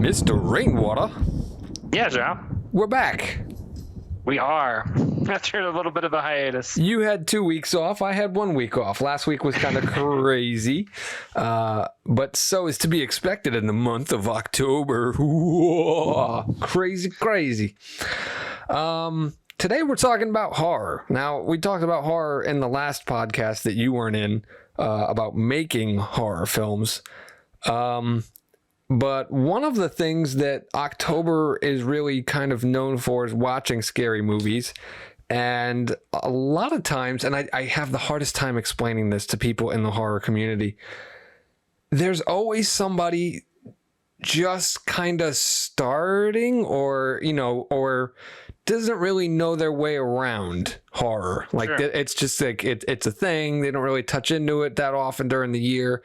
Mr. Rainwater. Yeah, Joe. We're back. We are. After a little bit of a hiatus. You had 2 weeks off. I had 1 week off. Last week was kind of crazy. But so is to be expected in the month of October. Whoa, crazy, crazy. Today we're talking about horror. Now, we talked about horror in the last podcast that you weren't in, about making horror films. But one of the things that October is really kind of known for is watching scary movies. And a lot of times, and I have the hardest time explaining this to people in the horror community, there's always somebody just kind of starting or doesn't really know their way around horror. Like, sure. It's just like it's a thing. They don't really touch into it that often during the year.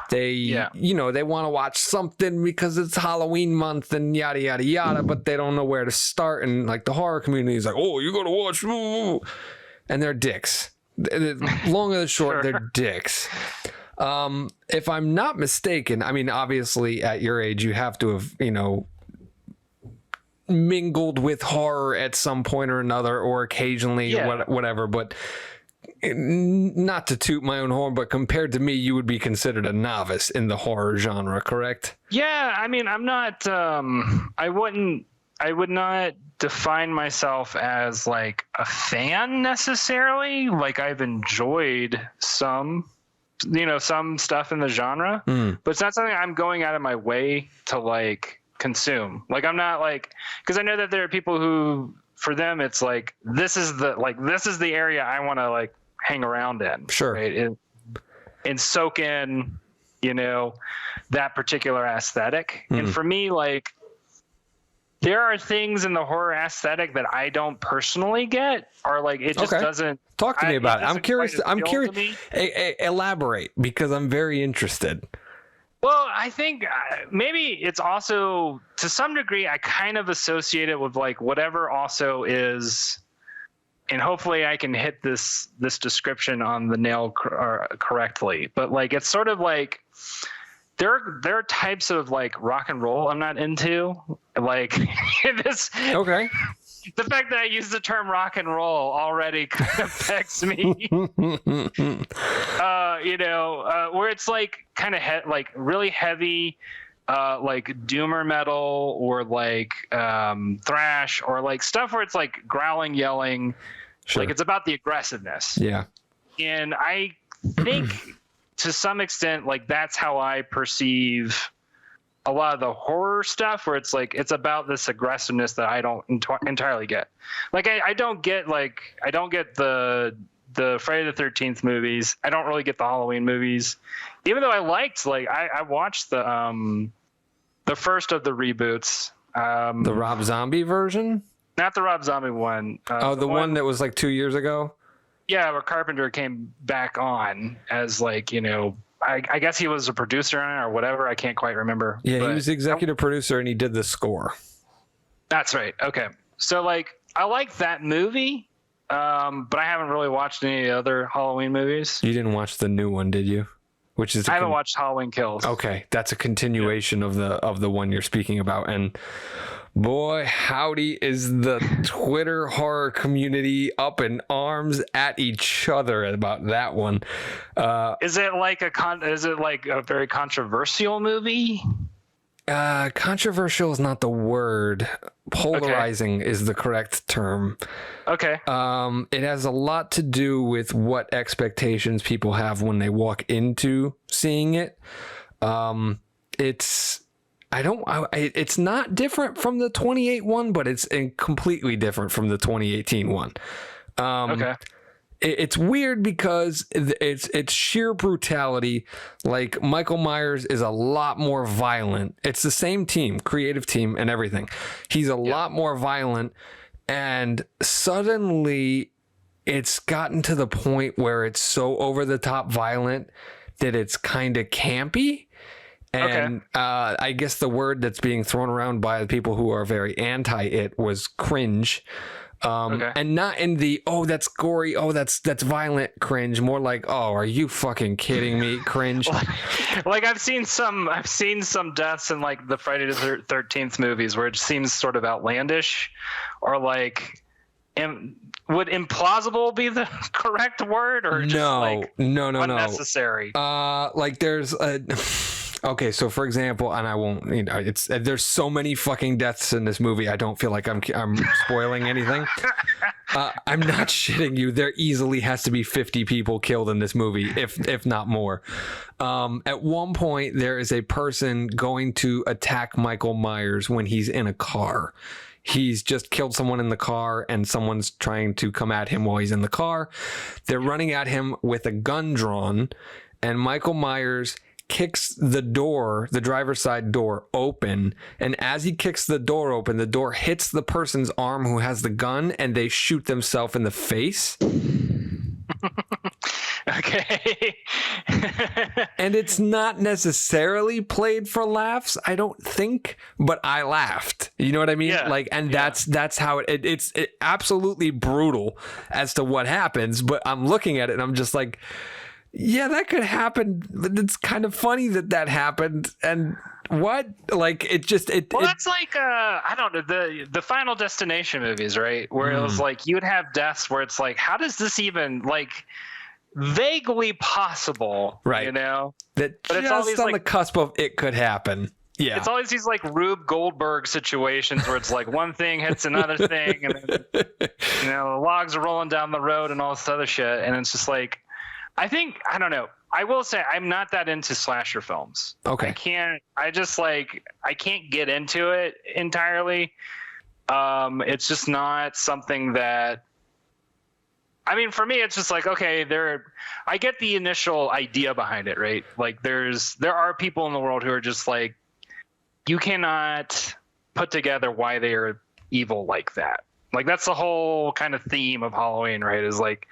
They they want to watch something because it's Halloween month and yada yada yada, but they don't know where to start. And like the horror community is like, oh, you gotta watch, and they're dicks. Long and the short, sure. They're dicks. If I'm not mistaken, I mean, obviously at your age, you have to have mingled with horror at some point or another, or occasionally, whatever. But not to toot my own horn, but compared to me, you would be considered a novice in the horror genre, correct? Yeah, I mean, I'm not. I would not define myself as like a fan necessarily. Like, I've enjoyed some stuff in the genre, but it's not something I'm going out of my way to like consume. Like, I'm not like, because I know that there are people who, for them, it's like this is the area I want to like hang around in, sure, right? And soak in that particular aesthetic. And for me, like, there are things in the horror aesthetic that I don't personally get, or like it just doesn't talk to me about it. I'm curious. Elaborate, because I'm very interested. Well, I think maybe it's also, to some degree, I kind of associate it with like whatever also is, and hopefully I can hit this description on the nail correctly. But like, it's sort of like there are types of like rock and roll I'm not into. Like this. Okay. The fact that I use the term rock and roll already kind of affects me. Where it's like kind of like really heavy, like doomer metal, or like thrash, or like stuff where it's like growling, yelling, sure. Like it's about the aggressiveness. Yeah. And I think to some extent, like that's how I perceive a lot of the horror stuff, where it's like it's about this aggressiveness that I don't entirely get. Like I don't get the Friday the 13th movies. I don't really get the Halloween movies, even though I liked, like I watched the first of the reboots. The Rob Zombie version? Not the Rob Zombie one. The one that was like 2 years ago? Yeah, where Carpenter came back on as like, I guess he was a producer on it or whatever. I can't quite remember. Yeah, he was the executive producer and he did the score. That's right. Okay. So like, I like that movie, but I haven't really watched any other Halloween movies. You didn't watch the new one, did you? I haven't watched Halloween Kills. Okay, that's a continuation of the one you're speaking about, and boy, howdy, is the Twitter horror community up in arms at each other about that one. Is it like a very controversial movie? Controversial is not the word. Polarizing is the correct term. Okay. It has a lot to do with what expectations people have when they walk into seeing it. It's not different from the 28 one, but it's completely different from the 2018 one. Okay. It's weird because it's sheer brutality. Like, Michael Myers is a lot more violent. It's the same team, creative team and everything. He's a lot more violent, and suddenly it's gotten to the point where it's so over the top violent that it's kind of campy. And I guess the word that's being thrown around by the people who are very anti it was cringe. And not in the, oh, that's gory, oh, that's violent cringe, more like, oh, are you fucking kidding me cringe. Like I've seen some deaths in like the Friday the 13th movies where it seems sort of outlandish, or like would implausible be the correct word, or just no unnecessary? Like there's a okay, so for example, and I won't, it's there's so many fucking deaths in this movie. I don't feel like I'm spoiling anything. I'm not shitting you. There easily has to be 50 people killed in this movie, if not more. At one point, there is a person going to attack Michael Myers when he's in a car. He's just killed someone in the car, and someone's trying to come at him while he's in the car. They're running at him with a gun drawn, and Michael Myers kicks the door, the driver's side door, open. And as he kicks the door open, the door hits the person's arm who has the gun, and they shoot themselves in the face. Okay. And it's not necessarily played for laughs, I don't think, but I laughed. You know what I mean? Yeah. Like, and that's how it's absolutely brutal as to what happens. But I'm looking at it and I'm just like, yeah, that could happen. But it's kind of funny that happened. And what? Like, that's like I don't know, the Final Destination movies, right? Where it was like you'd have deaths where it's like, how does this even like vaguely possible, right? You know, that but it's always on the cusp of it could happen. Yeah, it's always these like Rube Goldberg situations where it's like one thing hits another thing, and then, the logs are rolling down the road and all this other shit, and it's just like, I don't know. I will say I'm not that into slasher films. Okay, I can't get into it entirely. It's just not something that. I mean, for me, it's just like, okay, I get the initial idea behind it, right? Like there are people in the world who are just like, you cannot put together why they are evil like that. Like that's the whole kind of theme of Halloween, right? Is like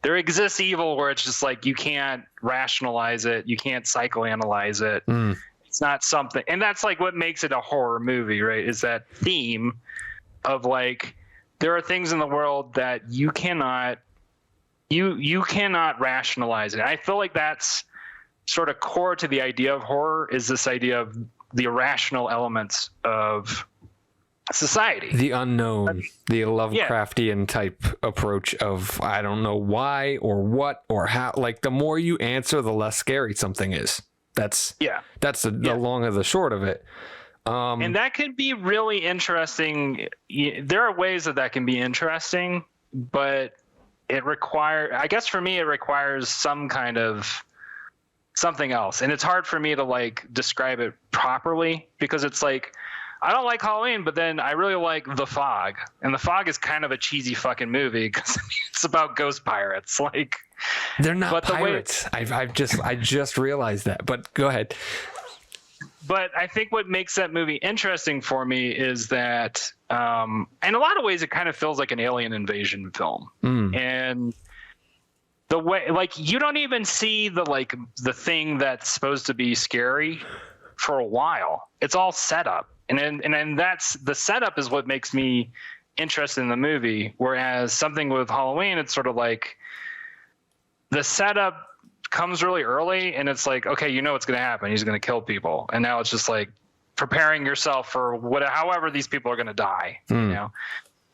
there exists evil where it's just like you can't rationalize it, you can't psychoanalyze it. It's not something, and that's like what makes it a horror movie, right? Is that theme of like there are things in the world that you cannot rationalize it. I feel like that's sort of core to the idea of horror, is this idea of the irrational elements of society, the unknown, the Lovecraftian type approach of I don't know why or what or how. Like the more you answer, the less scary something is. That's the long of the short of it. And that could be really interesting. There are ways that can be interesting, but I guess for me, it requires some kind of something else. And it's hard for me to like describe it properly because it's like, I don't like Halloween, but then I really like The Fog. And The Fog is kind of a cheesy fucking movie because it's about ghost pirates. Like they're not pirates. I just realized that, but go ahead. But I think what makes that movie interesting for me is that, in a lot of ways, it kind of feels like an alien invasion film. And the way, like, you don't even see the thing that's supposed to be scary for a while. It's all set up. And then that's the setup is what makes me interested in the movie. Whereas something with Halloween, it's sort of like the setup comes really early and it's like, okay, you know what's going to happen. He's going to kill people. And now it's just like preparing yourself for however these people are going to die, you know?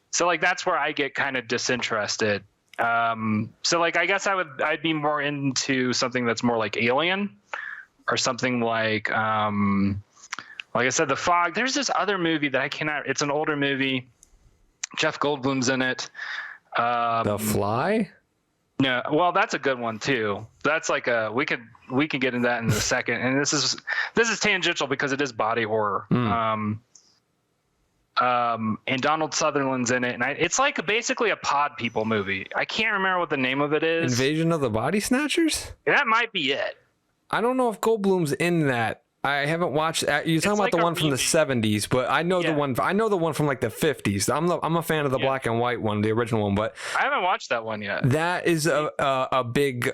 So like, that's where I get kind of disinterested. So like, I guess I'd be more into something that's more like Alien or something like I said, The Fog. There's this other movie that it's an older movie. Jeff Goldblum's in it. The Fly? No, well, that's a good one too. That's like we can get into that in a second. And this is tangential because it is body horror. And Donald Sutherland's in it, and it's like basically a pod people movie. I can't remember what the name of it is. Invasion of the Body Snatchers? That might be it. I don't know if Goldblum's in that. I haven't watched. You're talking about the one from the 70s, but I know the one. I know the one from like the 50s. I'm a fan of the black and white one, the original one, but I haven't watched that one yet. That is a big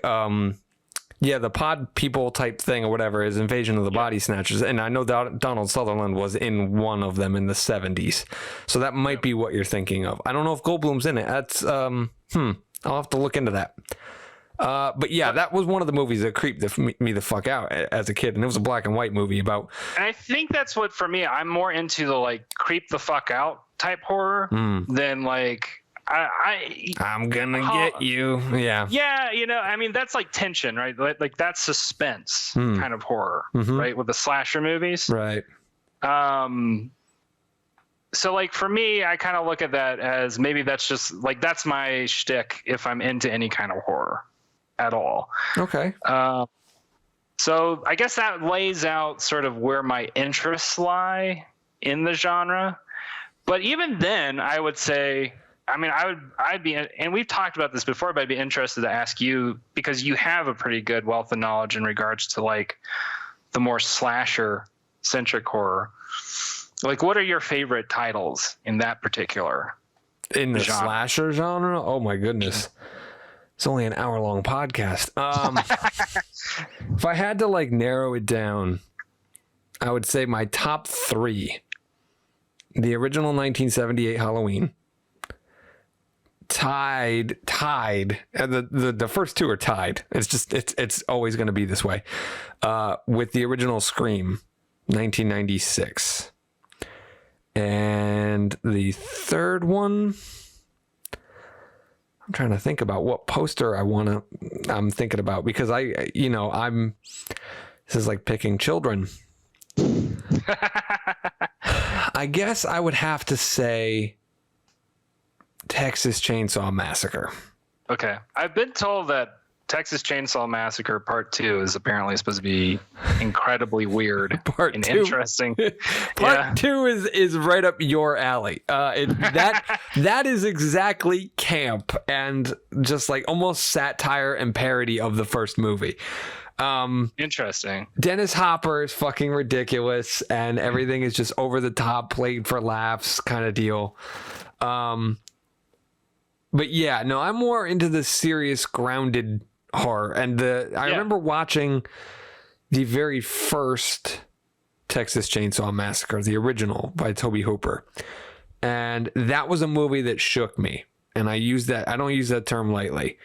Yeah, the pod people type thing or whatever is Invasion of the Body Snatchers. And I know Donald Sutherland was in one of them in the 70s. So that might be what you're thinking of. I don't know if Goldblum's in it. That's, I'll have to look into that. But yeah, that was one of the movies that creeped me the fuck out as a kid. And it was a black and white movie about... And I think that's what, for me, I'm more into the, like, creep the fuck out type horror than, like... I'm gonna get you. Yeah. Yeah, you know, I mean, that's like tension, right? Like that's suspense kind of horror, right? With the slasher movies. Right. So like for me, I kind of look at that as maybe that's just like that's my shtick if I'm into any kind of horror at all. Okay. So I guess that lays out sort of where my interests lie in the genre. But even then, I would say, I mean, I'd be, and we've talked about this before, but I'd be interested to ask you, because you have a pretty good wealth of knowledge in regards to like the more slasher centric horror. Like, what are your favorite titles in that particular in the slasher genre? Oh my goodness. It's only an hour-long podcast. If I had to like narrow it down, I would say my top 3: the original 1978 Halloween, tied, and the first 2 are tied. It's just it's always going to be this way. With the original Scream, 1996, and the third one, I'm trying to think about what poster I'm thinking about, because this is like picking children. I guess I would have to say Texas Chainsaw Massacre. Okay. I've been told that Texas Chainsaw Massacre Part 2 is apparently supposed to be incredibly weird and interesting. Part 2 is right up your alley. That is exactly camp and just like almost satire and parody of the first movie. Interesting. Dennis Hopper is fucking ridiculous and everything is just over the top, played for laughs kind of deal. But yeah, no, I'm more into the serious, grounded horror. And I remember watching the very first Texas Chainsaw Massacre, the original by Tobe Hooper. And that was a movie that shook me. And I don't use that term lightly.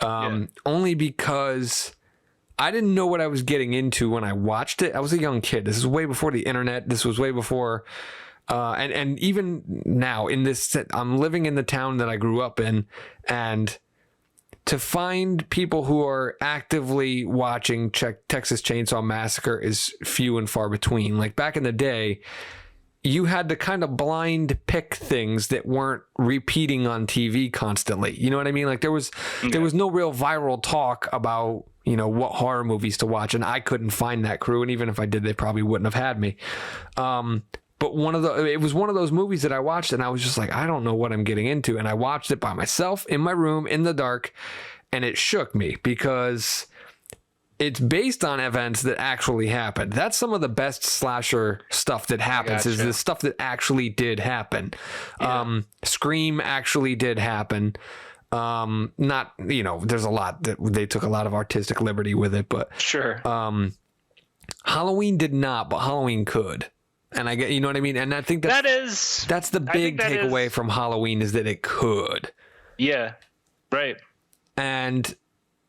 Only because I didn't know what I was getting into when I watched it. I was a young kid. This is way before the internet. This was way before... and even now I'm living in the town that I grew up in, and to find people who are actively watching Texas Chainsaw Massacre is few and far between. Like back in the day, you had to kind of blind pick things that weren't repeating on TV constantly. You know what I mean? Like there was no real viral talk about, what horror movies to watch, and I couldn't find that crew. And even if I did, they probably wouldn't have had me. But it was one of those movies that I watched and I was just like, I don't know what I'm getting into. And I watched it by myself in my room in the dark, and it shook me because it's based on events that actually happened. That's some of the best slasher stuff that happens is the stuff that actually did happen. Yeah. Scream actually did happen. Not, there's a lot that they took a lot of artistic liberty with it, but sure. Halloween did not, but Halloween could. And I get, you know what I mean? And I think that's the big takeaway from Halloween is that it could. Yeah. Right. And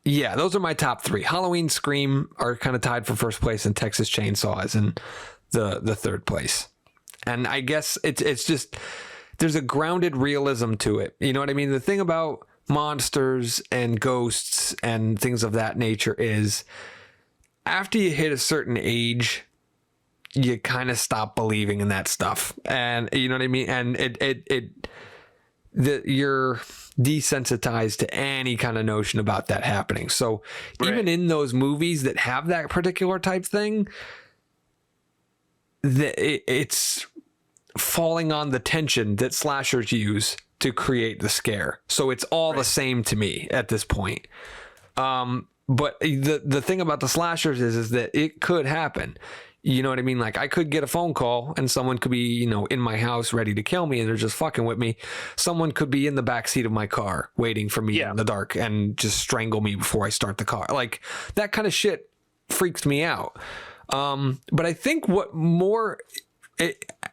yeah, those are my top 3. Halloween, Scream are kind of tied for first place, and Texas Chainsaw is in the third place. And I guess it's just, there's a grounded realism to it. You know what I mean? The thing about monsters and ghosts and things of that nature is after you hit a certain age, you kind of stop believing in that stuff. And you know what I mean? And you're desensitized to any kind of notion about that happening. So even in those movies that have that particular type thing, it's falling on the tension that slashers use to create the scare. So it's all the same to me at this point. But the thing about the slashers is that it could happen. You know what I mean? Like I could get a phone call and someone could be, you know, in my house ready to kill me and they're just fucking with me. Someone could be in the back seat of my car waiting for me in the dark and just strangle me before I start the car. Like that kind of shit freaks me out. But I think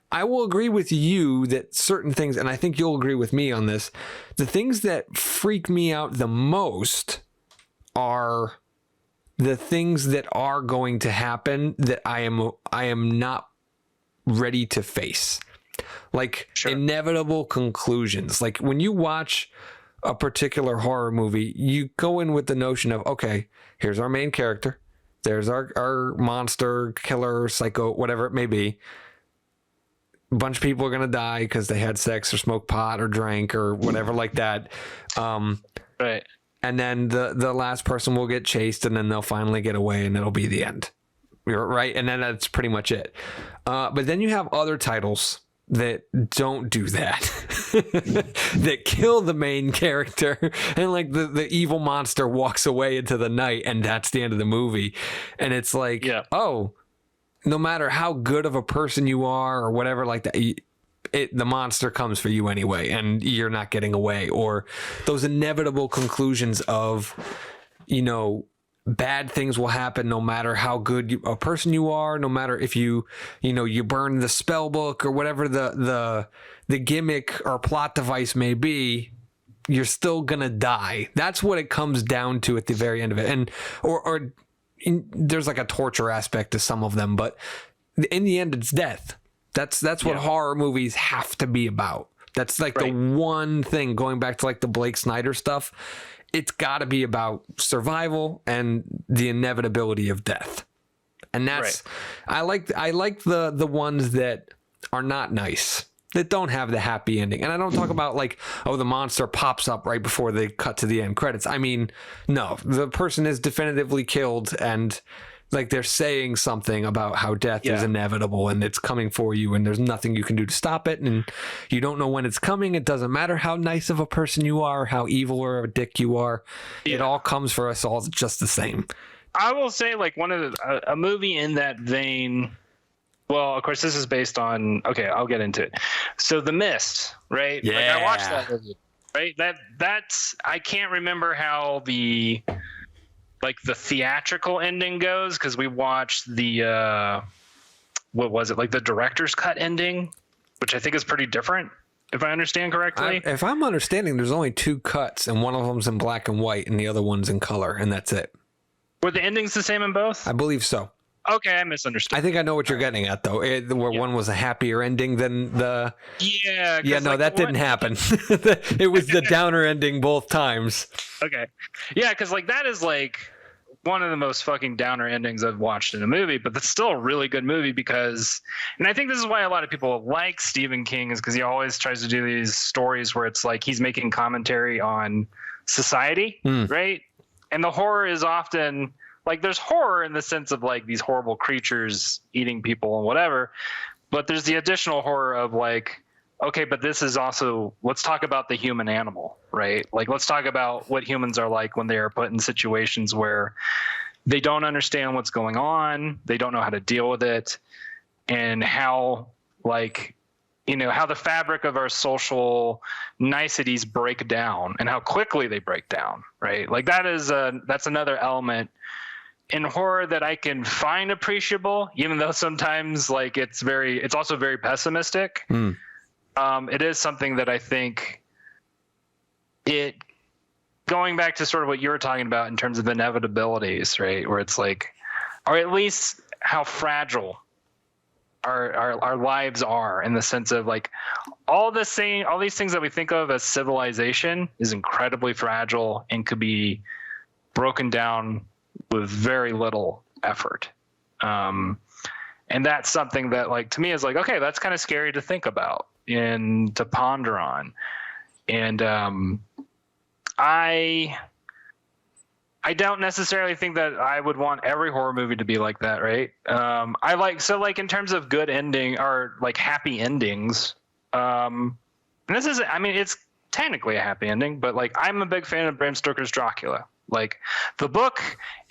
I will agree with you that certain things, and I think you'll agree with me on this, the things that freak me out the most are the things that are going to happen that I am not ready to face. Like inevitable conclusions. Like when you watch a particular horror movie, you go in with the notion of, okay, here's our main character. There's our monster, killer, psycho, whatever it may be. A bunch of people are going to die because they had sex or smoked pot or drank or whatever like that. Right. And then the last person will get chased and then they'll finally get away and it'll be the end. Right. And then that's pretty much it. But then you have other titles that don't do that, that kill the main character and like the evil monster walks away into the night and that's the end of the movie. And it's like, oh, no matter how good of a person you are or whatever like that, the monster comes for you anyway and you're not getting away. Or those inevitable conclusions of, you know, bad things will happen no matter how good a person you are, no matter if you burn the spell book or whatever the gimmick or plot device may be, you're still gonna die. That's what it comes down to at the very end of it. And there's like a torture aspect to some of them, but in the end it's death. That's what horror movies have to be about. That's like the one thing, going back to like the Blake Snyder stuff, it's got to be about survival and the inevitability of death. And that's I like the ones that are not nice, that don't have the happy ending. And I don't talk about like, oh, the monster pops up right before they cut to the end credits. I mean, no, the person is definitively killed and like they're saying something about how death is inevitable and it's coming for you and there's nothing you can do to stop it and you don't know when it's coming. It doesn't matter how nice of a person you are, how evil or a dick you are. It all comes for us all just the same. I will say like a movie in that vein. Well, of course, this is based on. Okay, I'll get into it. So, The Mist, right? Yeah. Like I watched that movie, right? That's I can't remember how the theatrical ending goes because we watched the what was it, like the director's cut ending, which I think is pretty different, if I understand correctly. If I'm understanding, there's only 2 cuts, and one of them's in black and white, and the other one's in color, and that's it. Were the endings the same in both? I believe so. Okay, I misunderstood. I think I know what you're getting at, though. Where one was a happier ending than the... Yeah. Yeah, no, that didn't happen. It was the downer ending both times. Okay. Yeah, because like that is like one of the most fucking downer endings I've watched in a movie, but that's still a really good movie because... And I think this is why a lot of people like Stephen King, is because he always tries to do these stories where it's like he's making commentary on society, right? And the horror is often... Like there's horror in the sense of like these horrible creatures eating people and whatever, but there's the additional horror of like, okay, but this is also, let's talk about the human animal, right? Like let's talk about what humans are like when they are put in situations where they don't understand what's going on, they don't know how to deal with it, and how like, you know, how the fabric of our social niceties break down and how quickly they break down, right? Like that's another element in horror that I can find appreciable, even though sometimes like it's also very pessimistic. It is something that I think going back to sort of what you were talking about in terms of inevitabilities, right? Where it's like, or at least how fragile our lives are, in the sense of like all these things that we think of as civilization is incredibly fragile and could be broken down with very little effort. And that's something that like to me is like, okay, that's kind of scary to think about and to ponder on. And I don't necessarily think that I would want every horror movie to be like that, right? In terms of good ending or like happy endings, and it's technically a happy ending, but like I'm a big fan of Bram Stoker's Dracula, Like the book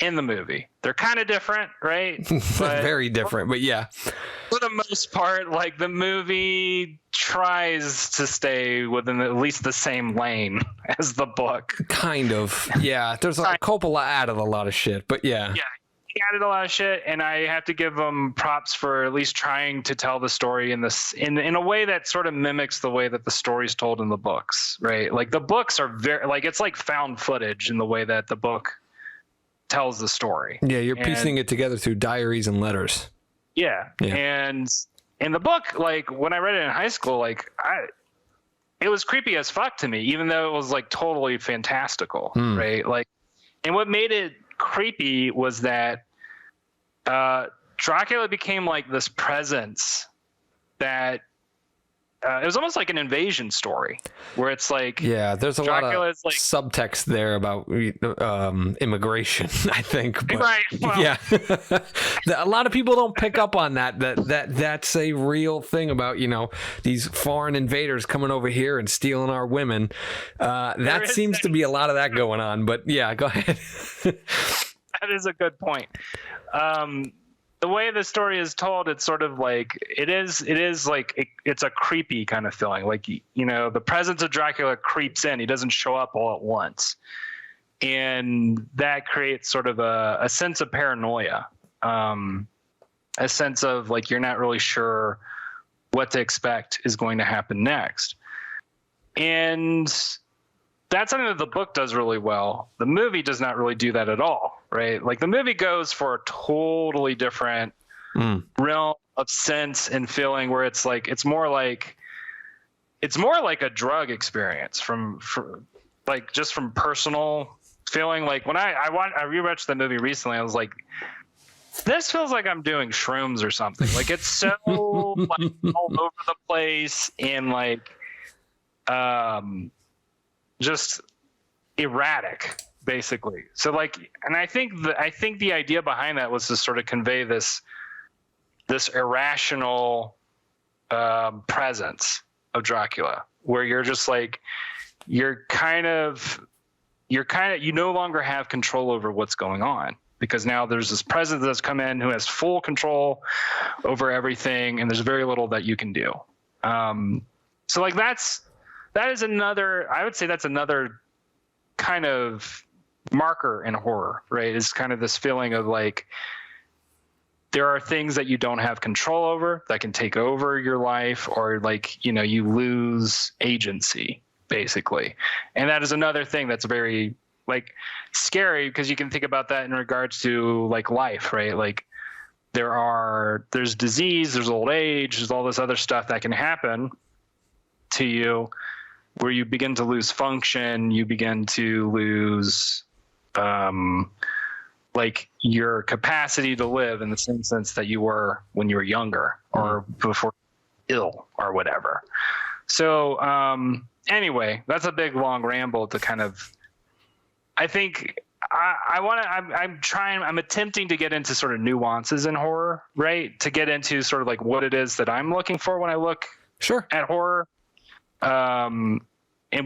and the movie, they're kind of different, right? But Very different, but yeah. for the most part, like the movie tries to stay within at least the same lane as the book. Kind of. Yeah. There's Coppola added a lot of shit, but yeah. Yeah. He added a lot of shit, and I have to give him props for at least trying to tell the story in a way that sort of mimics the way that the story's told in the books, right? Like the books are very like it's like found footage in the way that the book tells the story. Yeah, you're piecing it together through diaries and letters. Yeah. And in the book, like when I read it in high school, like it was creepy as fuck to me, even though it was like totally fantastical, right? Like, and what made it creepy was that Dracula became like this presence that it was almost like an invasion story where it's like there's a Dracula's lot of subtext there about immigration, I think, but right, well, a lot of people don't pick up on that's a real thing about these foreign invaders coming over here and stealing our women. That seems to be a lot of that going on, but yeah, go ahead. That is a good point. The way the story is told, it's sort of like it's a creepy kind of feeling. Like, the presence of Dracula creeps in. He doesn't show up all at once. And that creates sort of a sense of paranoia, a sense of like, you're not really sure what to expect is going to happen next. And that's something that the book does really well. The movie does not really do that at all, right? Like the movie goes for a totally different realm of sense and feeling, where it's more like a drug experience from just from personal feeling. Like when I rewatched the movie recently, I was like, this feels like I'm doing shrooms or something. Like it's so like all over the place and like just erratic, basically. So like, and I think the idea behind that was to sort of convey this irrational presence of Dracula, where you're just like, you no longer have control over what's going on, because now there's this presence that's come in who has full control over everything, and there's very little that you can do. So like that is another, I would say that's another kind of marker in horror, right? Is kind of this feeling of like, there are things that you don't have control over that can take over your life, or like, you lose agency, basically. And that is another thing that's very like scary, because you can think about that in regards to like life, right? Like there's disease, there's old age, there's all this other stuff that can happen to you, where you begin to lose function, you begin to lose like your capacity to live in the same sense that you were when you were younger or before ill or whatever. So anyway, that's a big long ramble to kind of, I think I'm attempting to get into sort of nuances in horror, right? To get into sort of like what it is that I'm looking for when I look at horror. And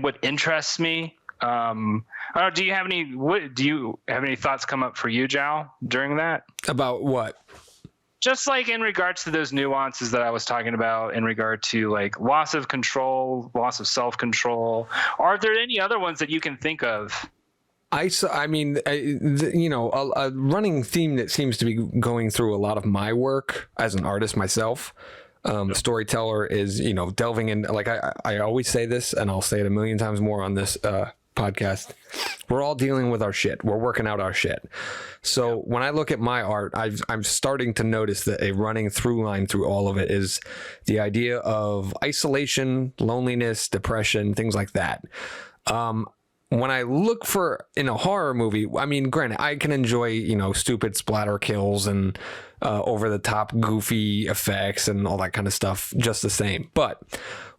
what interests me. I don't know, do you have any thoughts come up for you, Jao, during that? About what? Just like in regards to those nuances that I was talking about, in regard to like loss of control, loss of self-control. Are there any other ones that you can think of? A running theme that seems to be going through a lot of my work as an artist myself, storyteller, is, delving in, like I always say this, and I'll say it a million times more on this podcast. We're all dealing with our shit. We're working out our shit. So when I look at my art, I'm starting to notice that a running through line through all of it is the idea of isolation, loneliness, depression, things like that. When I look for in a horror movie, I mean, granted, I can enjoy, stupid splatter kills and over the top goofy effects and all that kind of stuff just the same. But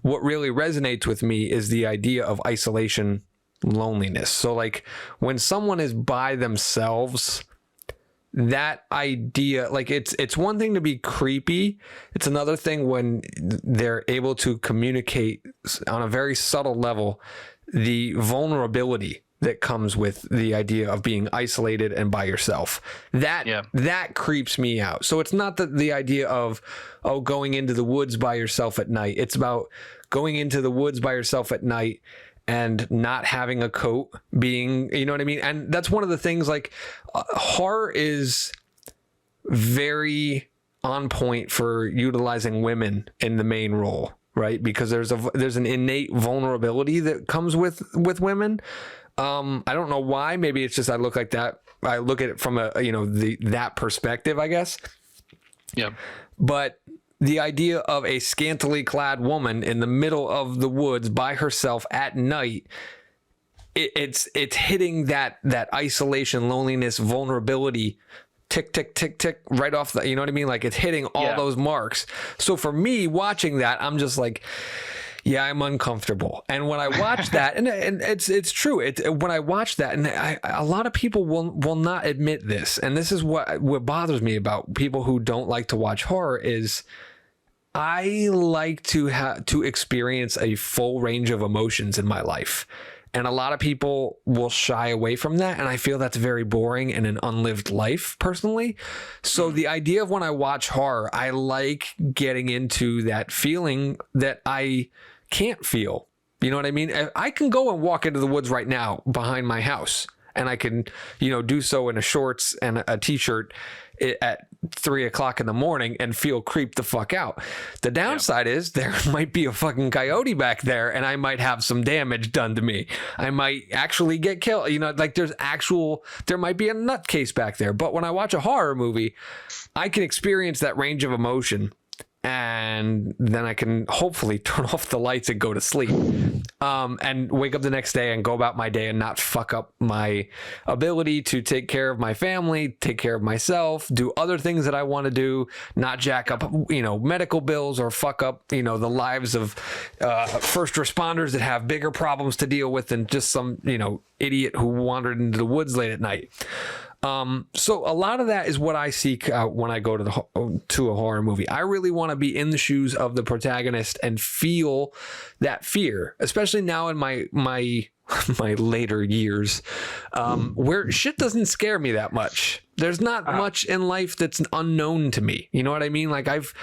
what really resonates with me is the idea of isolation, loneliness. So like when someone is by themselves, that idea, like it's one thing to be creepy. It's another thing when they're able to communicate on a very subtle level the vulnerability that comes with the idea of being isolated and by yourself. That creeps me out. So it's not the idea of, going into the woods by yourself at night. It's about going into the woods by yourself at night and not having a coat, being, you know what I mean? And that's one of the things, like, horror is very on point for utilizing women in the main role, right? Because there's an innate vulnerability that comes with women. I don't know why. Maybe it's just I look like that. I look at it from that perspective, I guess. Yeah. But the idea of a scantily clad woman in the middle of the woods by herself at night, it's hitting that isolation, loneliness, vulnerability, tick, tick, tick, tick, right off the, you know what I mean? Like, it's hitting all those marks. So for me, watching that, I'm just like, yeah, I'm uncomfortable. And when I watch that, and it's true. When I watch that, and a lot of people will not admit this, and this is what bothers me about people who don't like to watch horror is I like to experience a full range of emotions in my life. And a lot of people will shy away from that. And I feel that's very boring and an unlived life personally. So the idea of when I watch horror, I like getting into that feeling that I can't feel. You know what I mean? I can go and walk into the woods right now behind my house, and I can, do so in a shorts and a t-shirt at 3:00 in the morning and feel creeped the fuck out. The downside is there might be a fucking coyote back there, and I might have some damage done to me. I might actually get killed. Like there might be a nutcase back there. But when I watch a horror movie, I can experience that range of emotion, and then I can hopefully turn off the lights and go to sleep, and wake up the next day and go about my day and not fuck up my ability to take care of my family, take care of myself, do other things that I want to do, not jack up, medical bills, or fuck up, the lives of first responders that have bigger problems to deal with than just some, idiot who wandered into the woods late at night. So a lot of that is what I seek out when I go to a horror movie. I really want to be in the shoes of the protagonist and feel that fear, especially now in my later years, where shit doesn't scare me that much. There's not much in life that's unknown to me. You know what I mean? Like I've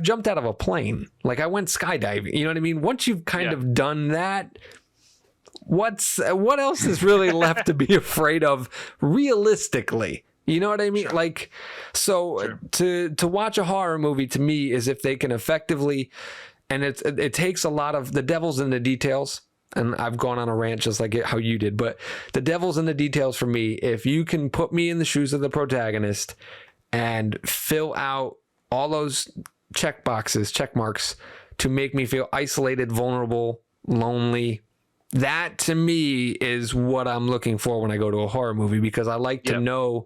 jumped out of a plane. Like I went skydiving. You know what I mean? Once you've kind of done that, what else is really left to be afraid of realistically? You know what I mean? Sure. Like, so to watch a horror movie to me is if they can effectively, and it takes a lot of the devil's in the details. And I've gone on a rant just like how you did, but the devil's in the details for me. If you can put me in the shoes of the protagonist and fill out all those check marks to make me feel isolated, vulnerable, lonely, that to me is what I'm looking for when I go to a horror movie, because I like to know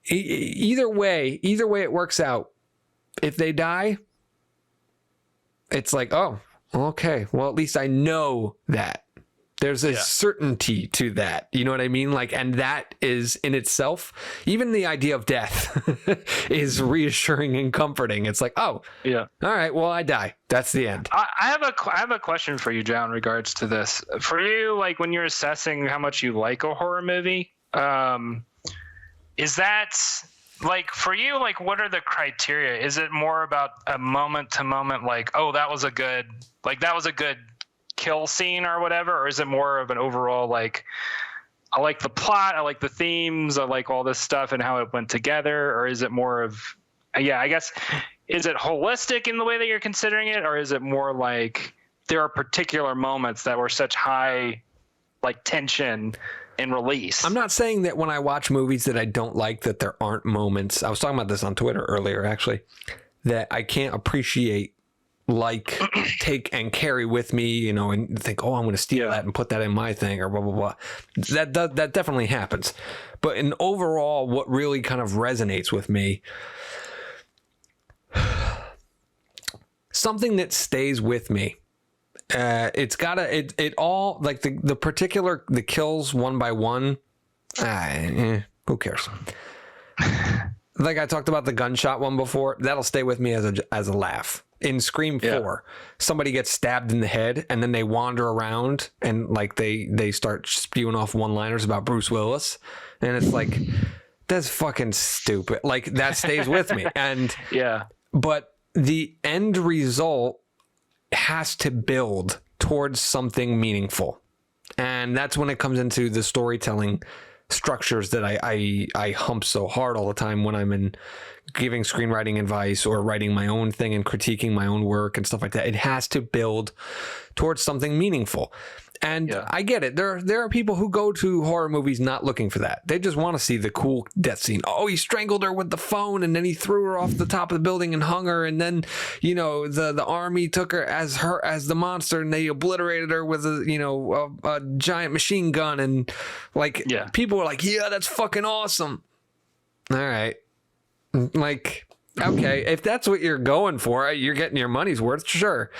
either way it works out. If they die, it's like, oh, okay, well, at least I know that there's a certainty to that. You know what I mean? Like, and that is in itself, even the idea of death is reassuring and comforting. It's like, oh, yeah, all right, well, I die. That's the end. I have a question for you, Joe, in regards to this. For you, like when you're assessing how much you like a horror movie, is that like for you, like what are the criteria? Is it more about a moment to moment, like, oh, that was a good kill scene or whatever, or is it more of an overall, like, I like the plot, I like the themes, I like all this stuff and how it went together? Or is it more of, I guess, is it holistic in the way that you're considering it, or is it more like there are particular moments that were such high like tension and release? I'm not saying that when I watch movies that I don't like that there aren't moments. I was talking about this on Twitter earlier, actually, that I can't appreciate, like, take and carry with me, and think, oh, I'm going to steal that and put that in my thing, or blah, blah, blah. That definitely happens. But in overall, what really kind of resonates with me, something that stays with me, it's gotta, it all, like the kills one by one, who cares? Like I talked about the gunshot one before, that'll stay with me as a laugh. in Scream 4, somebody gets stabbed in the head and then they wander around and like they start spewing off one-liners about Bruce Willis, and it's like, that's fucking stupid. Like, that stays with me. And but the end result has to build towards something meaningful, and that's when it comes into the storytelling structures that I hump so hard all the time when I'm in giving screenwriting advice or writing my own thing and critiquing my own work and stuff like that. It has to build towards something meaningful. And I get it. There are people who go to horror movies not looking for that. They just want to see the cool death scene. Oh, he strangled her with the phone, and then he threw her off the top of the building and hung her, and then, you know, the army took her as the monster, and they obliterated her with a giant machine gun, and like people were like, yeah, that's fucking awesome. All right, like, okay, if that's what you're going for, you're getting your money's worth, sure.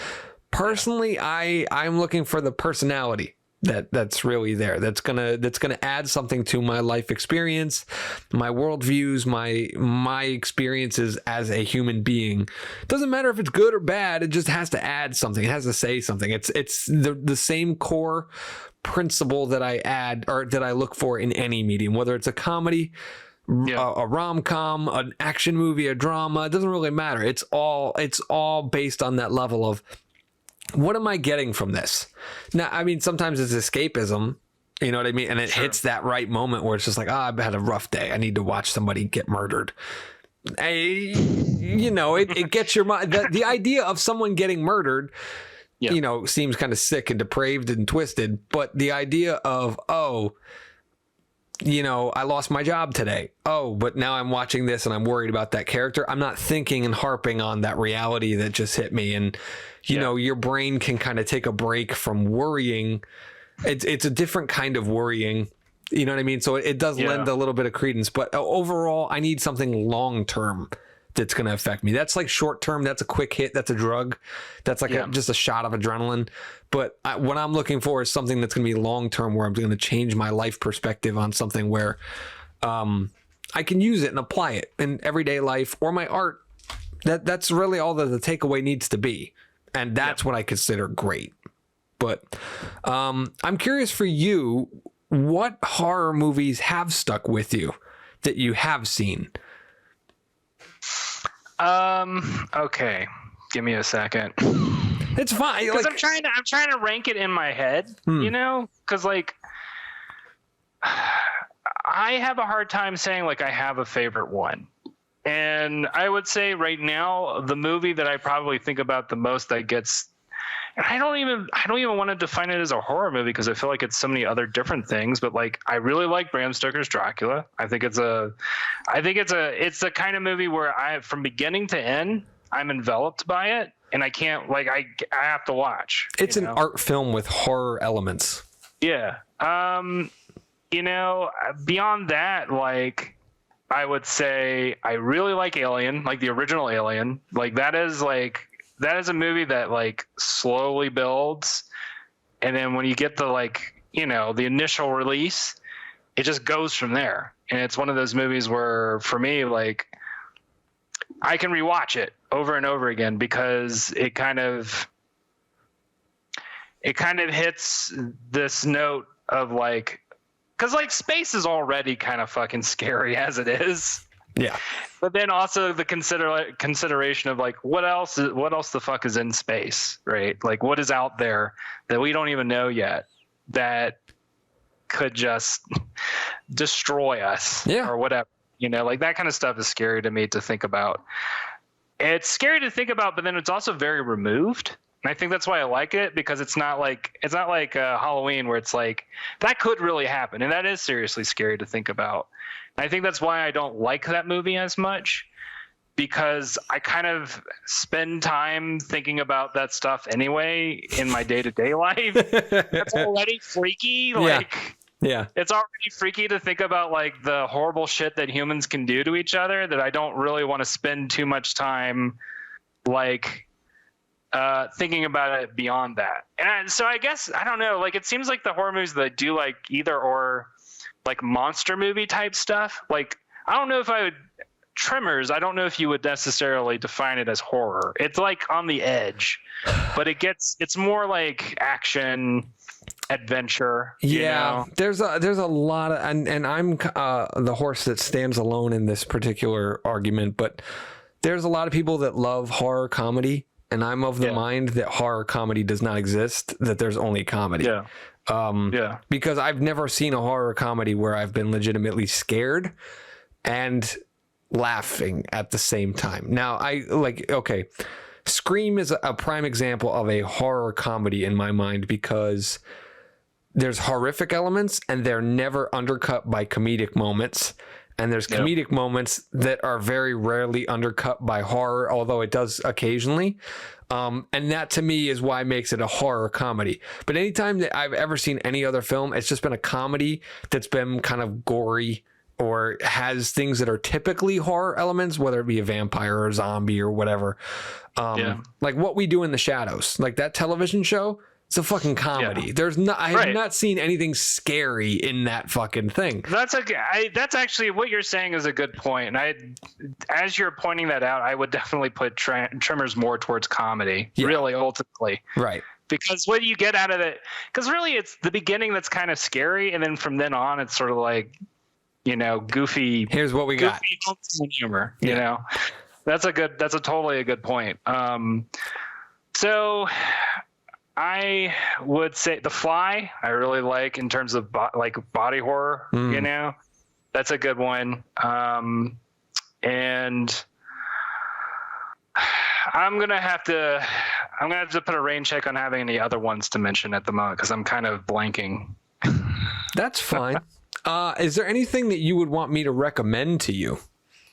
Personally, I'm looking for the personality that's really there. That's gonna add something to my life experience, my worldviews, my experiences as a human being. Doesn't matter if it's good or bad. It just has to add something. It has to say something. It's the same core principle that I add or that I look for in any medium, whether it's a comedy, a rom-com, an action movie, a drama. It doesn't really matter. It's all based on that level of, what am I getting from this? Now, I mean, sometimes it's escapism, you know what I mean? And it hits that right moment where it's just like, I've had a rough day. I need to watch somebody get murdered. It gets your mind. The idea of someone getting murdered, seems kind of sick and depraved and twisted. But the idea of, I lost my job today. Oh, but now I'm watching this and I'm worried about that character. I'm not thinking and harping on that reality that just hit me. And, your brain can kind of take a break from worrying. It's a different kind of worrying. You know what I mean? So it does lend a little bit of credence. But overall, I need something long-term that's going to affect me. That's like short-term. That's a quick hit. That's a drug. That's like just a shot of adrenaline. But what I'm looking for is something that's going to be long-term, where I'm going to change my life perspective on something where I can use it and apply it in everyday life or my art. That's really all that the takeaway needs to be. And that's what I consider great. But I'm curious for you, what horror movies have stuck with you that you have seen? Okay. Give me a second. It's fine. Because I'm trying to rank it in my head, because like I have a hard time saying like I have a favorite one. And I would say right now, the movie that I probably think about the most that gets, and I don't even want to define it as a horror movie because I feel like it's so many other different things. But like, I really like Bram Stoker's Dracula. I think it's the kind of movie where from beginning to end, I'm enveloped by it, and I can't I have to watch. It's an art film with horror elements. Yeah. Beyond that, like, I would say I really like Alien, like the original Alien. Like that is a movie that like slowly builds, and then when you get the the initial release, it just goes from there. And it's one of those movies where for me, like, I can rewatch it over and over again because it kind of hits this note of like, because like space is already kind of fucking scary as it is. Yeah. But then also the consideration of like, what else the fuck is in space, right? Like, what is out there that we don't even know yet that could just destroy us or whatever, like that kind of stuff is scary to me to think about. It's scary to think about, but then it's also very removed. And I think that's why I like it, because it's not like Halloween where it's like that could really happen, and that is seriously scary to think about. And I think that's why I don't like that movie as much, because I kind of spend time thinking about that stuff anyway in my day-to-day life. That's already freaky. Yeah. It's already freaky to think about like the horrible shit that humans can do to each other, that I don't really want to spend too much time like thinking about it beyond that. And so I guess, I don't know, like it seems like the horror movies that do like either or like monster movie type stuff, like I don't know if I would Tremors, I don't know if you would necessarily define it as horror. It's like on the edge, but it's more like action, adventure. Yeah, you know? there's a lot of, and I'm the horse that stands alone in this particular argument, but there's a lot of people that love horror comedy, and I'm of the mind that horror comedy does not exist, that there's only comedy. Because I've never seen a horror comedy where I've been legitimately scared and laughing at the same time. Now, okay, Scream is a prime example of a horror comedy in my mind, because there's horrific elements and they're never undercut by comedic moments. And there's comedic moments that are very rarely undercut by horror, although it does occasionally. And that to me is why makes it a horror comedy. But anytime that I've ever seen any other film, it's just been a comedy that's been kind of gory or has things that are typically horror elements, whether it be a vampire or a zombie or whatever. Like What We Do in the Shadows, like that television show. It's a fucking comedy. I have not seen anything scary in that fucking thing. That's actually what you're saying is a good point. And as you're pointing that out, I would definitely put Tremors more towards comedy, really, ultimately. Right. Because what you get out of it, because really it's the beginning that's kind of scary. And then from then on, it's sort of like, goofy. Here's what we got. Humor, you know? That's a totally a good point. So I would say The Fly, I really like in terms of body horror, that's a good one. And I'm going to have to put a rain check on having any other ones to mention at the moment, because I'm kind of blanking. That's fine. Is there anything that you would want me to recommend to you?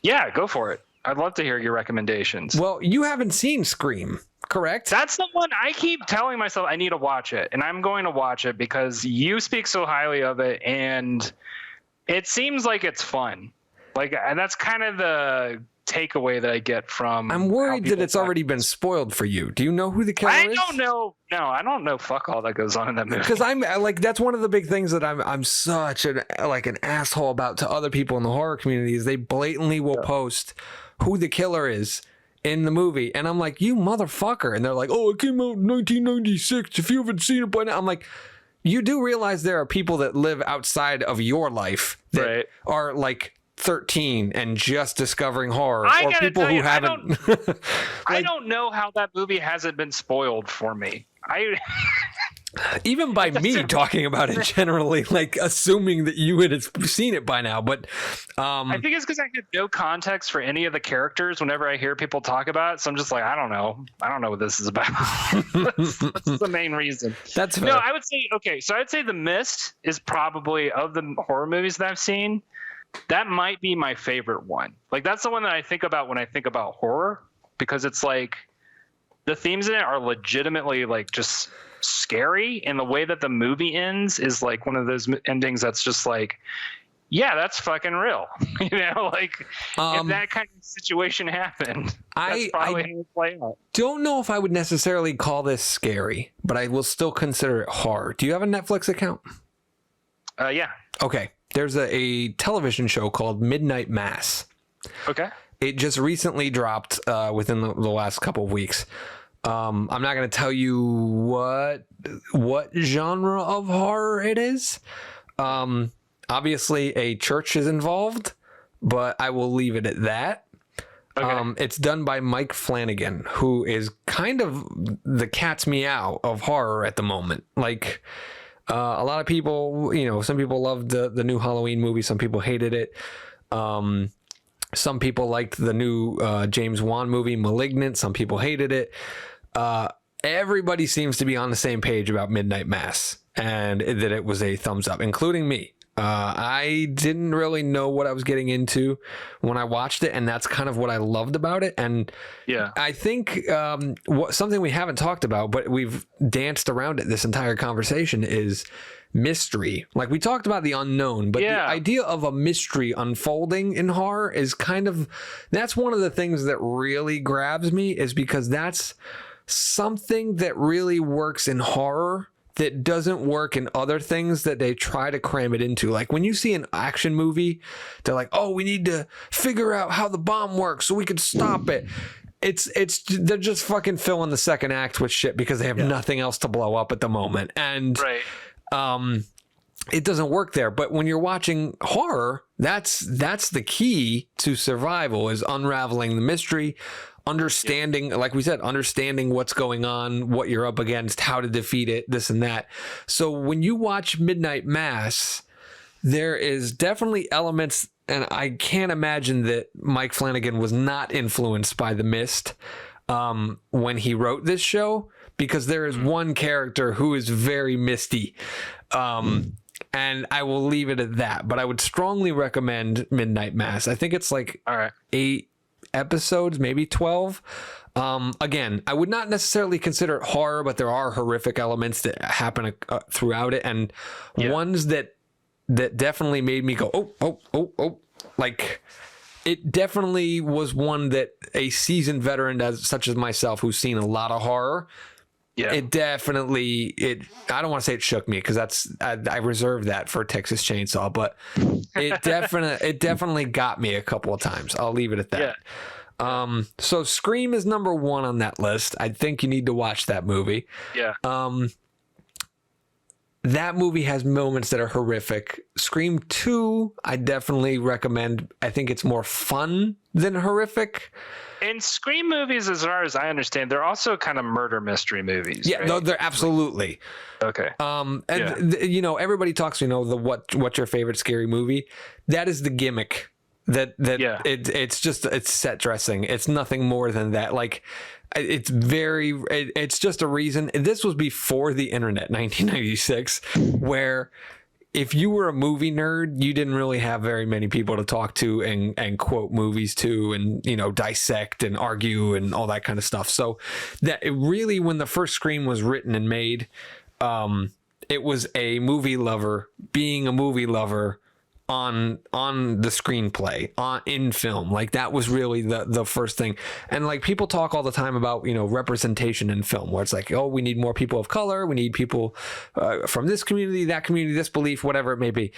Yeah, go for it. I'd love to hear your recommendations. Well, you haven't seen Scream, correct? That's the one I keep telling myself I need to watch it, and I'm going to watch it because you speak so highly of it, and it seems like it's fun. And that's kind of the takeaway that I get from. I'm worried that it's already been spoiled for you. Do you know who the killer is? I don't know. No, I don't know. Fuck all that goes on in that movie. Because I'm that's one of the big things that I'm such an asshole about to other people in the horror community is they blatantly will post who the killer is in the movie, and I'm like, you motherfucker, and they're like, oh, it came out in 1996. If you haven't seen it by now, I'm like, you do realize there are people that live outside of your life that are like 13 and just discovering horror, or people who haven't. I don't know how that movie hasn't been spoiled for me. Even by me talking about it generally, assuming that you had seen it by now. But I think it's because I had no context for any of the characters whenever I hear people talk about it. So I'm just like, I don't know what this is about. That's the main reason. That's fair. No, I would say, okay, so I'd say The Mist is probably, of the horror movies that I've seen, that might be my favorite one. That's the one that I think about when I think about horror, because it's the themes in it are legitimately just scary, and the way that the movie ends is one of those endings that's just yeah, that's fucking real. If that kind of situation happened, that's probably how it would play out. Don't know if I would necessarily call this scary, but I will still consider it horror. Do you have a Netflix account? Yeah. Okay. There's a television show called Midnight Mass. Okay. It just recently dropped within the last couple of weeks. I'm not going to tell you what genre of horror it is. Obviously, a church is involved, but I will leave it at that. Okay. It's done by Mike Flanagan, who is kind of the cat's meow of horror at the moment. A lot of people, some people loved the new Halloween movie. Some people hated it. Some people liked the new James Wan movie, Malignant. Some people hated it. Everybody seems to be on the same page about Midnight Mass, and that it was a thumbs up, including me. I didn't really know what I was getting into when I watched it, and that's kind of what I loved about it. And yeah, I think something we haven't talked about, but we've danced around it this entire conversation, is mystery. We talked about the unknown, but the idea of a mystery unfolding in horror is that's one of the things that really grabs me, is because that's something that really works in horror that doesn't work in other things that they try to cram it into. Like when you see an action movie, they're like, oh, we need to figure out how the bomb works so we can stop it. They're just fucking filling the second act with shit because they have nothing else to blow up at the moment. And it doesn't work there. But when you're watching horror, that's the key to survival, is unraveling the mystery, understanding, like we said, understanding what's going on, what you're up against, how to defeat it, this and that. So when you watch Midnight Mass, there is definitely elements, and I can't imagine that Mike Flanagan was not influenced by The Mist when he wrote this show, because there is one character who is very misty. And I will leave it at that, but I would strongly recommend Midnight Mass. I think it's like 8 episodes, maybe 12. Again, I would not necessarily consider it horror, but there are horrific elements that happen throughout it, and ones that definitely made me go, oh. Like, it definitely was one that a seasoned veteran such as myself, who's seen a lot of horror, it definitely, I don't want to say it shook me, because I reserve that for Texas Chainsaw, but it definitely got me a couple of times. I'll leave it at that. So Scream is number 1 on that list. I think you need to watch that movie. That movie has moments that are horrific. Scream 2, I definitely recommend. I think it's more fun than horrific. And Scream movies, as far as I understand, they're also kind of murder mystery movies. Yeah, right? no, they're absolutely. Okay. Everybody talks, what's your favorite scary movie? That is the gimmick. It's set dressing. It's nothing more than that. Like, it's just a reason. This was before the internet, 1996, where if you were a movie nerd, you didn't really have very many people to talk to and quote movies to, and dissect and argue and all that kind of stuff. So that it really, when the first Scream was written and made, it was a movie lover being a movie lover on the screenplay, in film. Like, that was really the first thing. And like, people talk all the time about representation in film, where it's like, oh, we need more people of color, we need people from this community, that community, this belief, whatever it may be.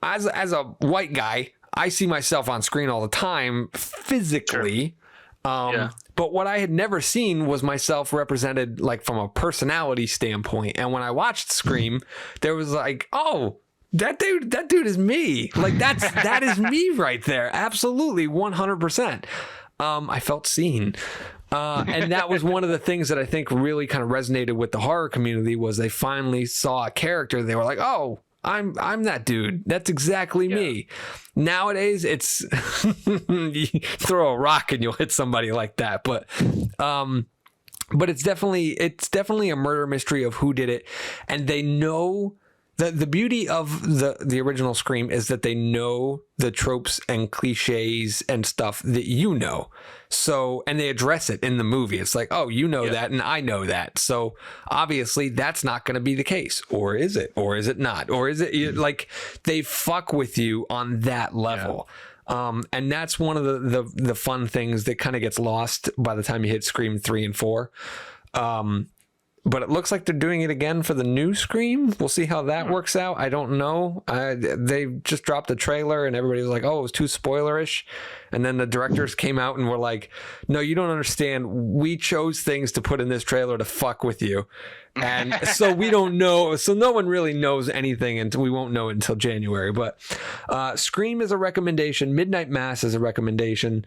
As a white guy, I see myself on screen all the time physically. But what I had never seen was myself represented, like, from a personality standpoint. And when I watched Scream, there was like, oh, that dude is me. Like, that is me right there. Absolutely, 100%. I felt seen. And that was one of the things that I think really kind of resonated with the horror community, was they finally saw a character. They were like, oh, I'm that dude. That's exactly me. Nowadays, it's you throw a rock and you'll hit somebody like that. But it's definitely a murder mystery of who did it, and they know. The beauty of the original Scream is that they know the tropes and cliches and stuff that So, and they address it in the movie. It's like, oh, that, and I know that. So obviously that's not going to be the case. Or is it? Or is it not? Or is it, like, they fuck with you on that level. And that's one of the fun things that kind of gets lost by the time you hit Scream 3 and 4. But it looks like they're doing it again for the new Scream. We'll see how that works out. I don't know. They just dropped the trailer and everybody was like, oh, it was too spoilerish. And then the directors came out and were like, no, you don't understand. We chose things to put in this trailer to fuck with you. And so we don't know. So no one really knows anything, and we won't know it until January. But Scream is a recommendation. Midnight Mass is a recommendation.